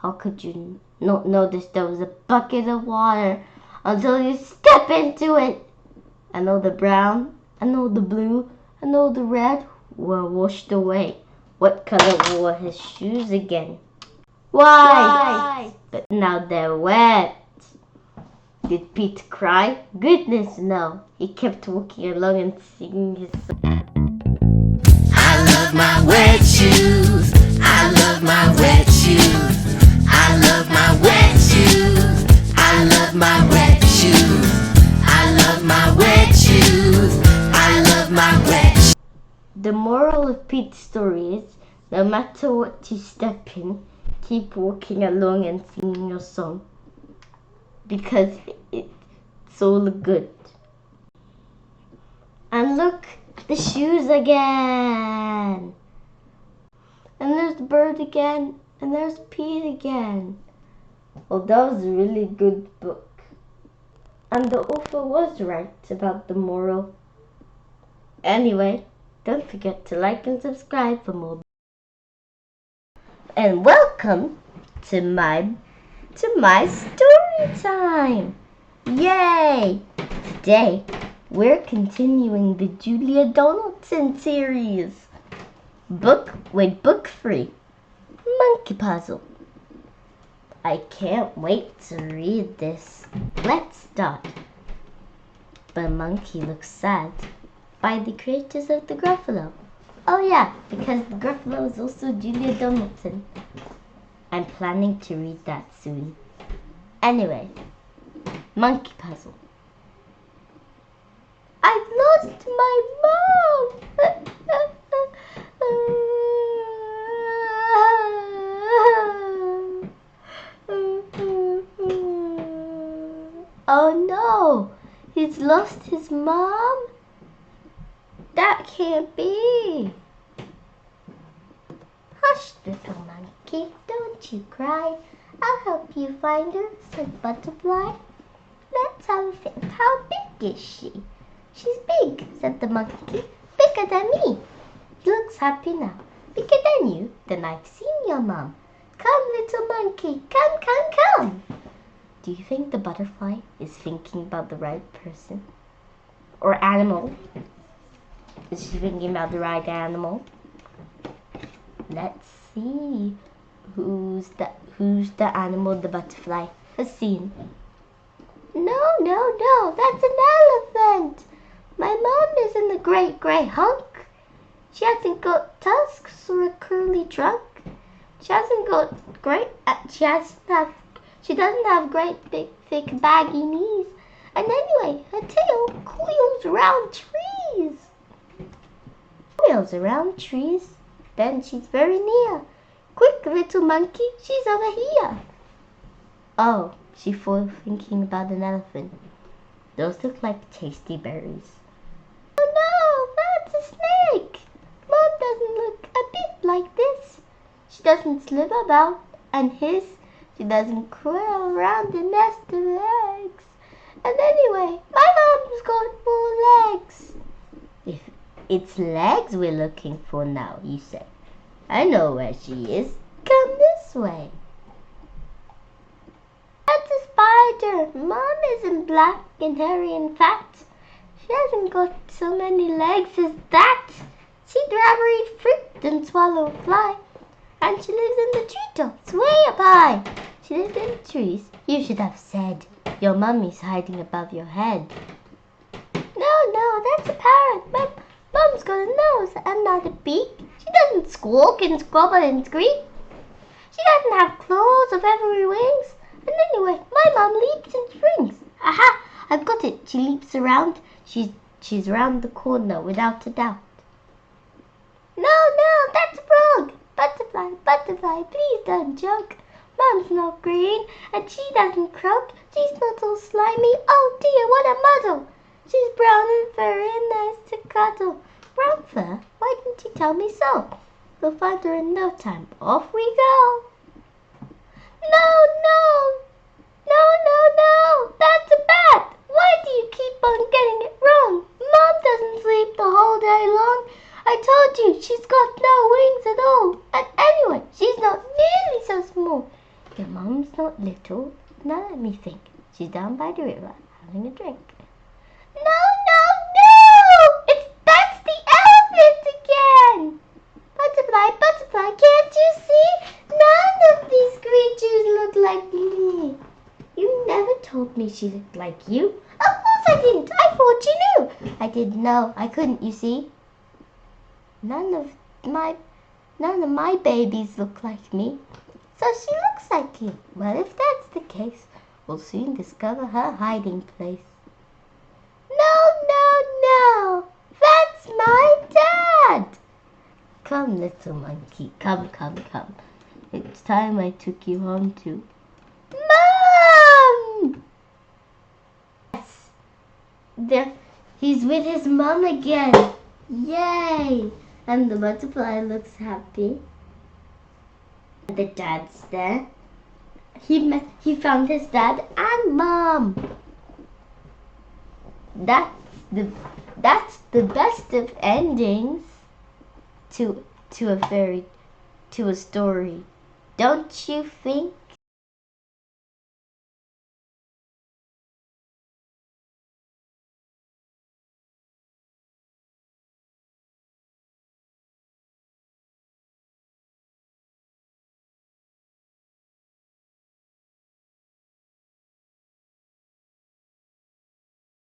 How could you not notice there was a bucket of water until you step into it? And all the brown, and all the blue, and all the red were washed away. What color wore his shoes again? White. But now they're wet. Did Pete cry? Goodness no. He kept walking along and singing his song. I love my wet shoes. I love my wet shoes. I love my wet shoes. I love my wet shoes. I love my wet shoes. I love my wet shoes. The moral of Pete's story is, no matter what you step in, keep walking along and singing your song. Because it's all good. And look, the shoes again. And there's the bird again. And there's Pete again. Well, that was a really good book. And the author was right about the moral. Anyway, don't forget to like and subscribe for more. And welcome to my story time. Yay! Today we're continuing the Julia Donaldson series. Book 3, Monkey Puzzle. I can't wait to read this. Let's start. The monkey looks sad, by the creators of the Gruffalo. Oh yeah, because the Gruffalo is also Julia Donaldson. I'm planning to read that soon. Anyway, Monkey Puzzle. I've lost my mom! Oh no! He's lost his mom? That can't be! Hush, little monkey, don't you cry. I'll help you find her, said Butterfly. Let's have a think. How big is she? She's big, said the monkey. Bigger than me. He looks happy now. Bigger than you? Then I've seen your mom. Come, little monkey, come, come, come. Do you think the butterfly is thinking about the right person? Or animal? Is she thinking about the right animal? Let's see. Who's the animal the butterfly has seen? No, that's an elephant. My mom isn't a great grey hunk. She hasn't got tusks or a curly trunk. She doesn't have great big thick baggy knees. And anyway, her tail coils around trees. Coils around trees? Then she's very near. Quick, little monkey, she's over here. Oh, she's thinking about an elephant. Those look like tasty berries. Oh no, that's a snake. Mom doesn't look a bit like this. She doesn't slip about and hiss. She doesn't coil around the nest of eggs. And anyway, my mom's got more legs. If it's legs we're looking for now, you say. I know where she is. Come this way. That's a spider. Mom isn't black and hairy and fat. She hasn't got so many legs as that. She'd rather eat fruit than swallow a fly. And she lives in the treetops, way up high. She lives in the trees. You should have said, your mummy's hiding above your head. No, that's a parrot. Mom's got a nose and not a beak. She doesn't squawk and squabble and squeak. She doesn't have claws or feathery wings. And anyway, my mom leaps and springs. Aha! I've got it. She leaps around. She's round the corner without a doubt. No, that's a frog. Butterfly, please don't joke. Mom's not green and she doesn't croak. She's not all slimy. Oh dear, what a muddle. She's brown and furry and nice to cuddle. Brown fur? Why didn't you tell me so? We'll find her in no time. Off we go. No, that's a bat. Why do you keep on getting it wrong? Mom doesn't sleep the whole day long. I told you she's got no wings at all. And anyway, she's not nearly so small. Your mom's not little. Now let me think. She's down by the river having a drink. No! That's the elephant again! Butterfly, can't you see? None of these creatures look like me. You never told me she looked like you. Of course I didn't. I thought you knew. I didn't know. I couldn't, you see. None of my babies look like me. So she looks like you. Well, if that's the case, we'll soon discover her hiding place. No, that's my dad. Come, little monkey, come. It's time I took you home too. Mom! Yes, he's with his mom again. Yay! And the butterfly looks happy. The dad's there. He found his dad and mom. That's the that's the best of endings to a story. Don't you think?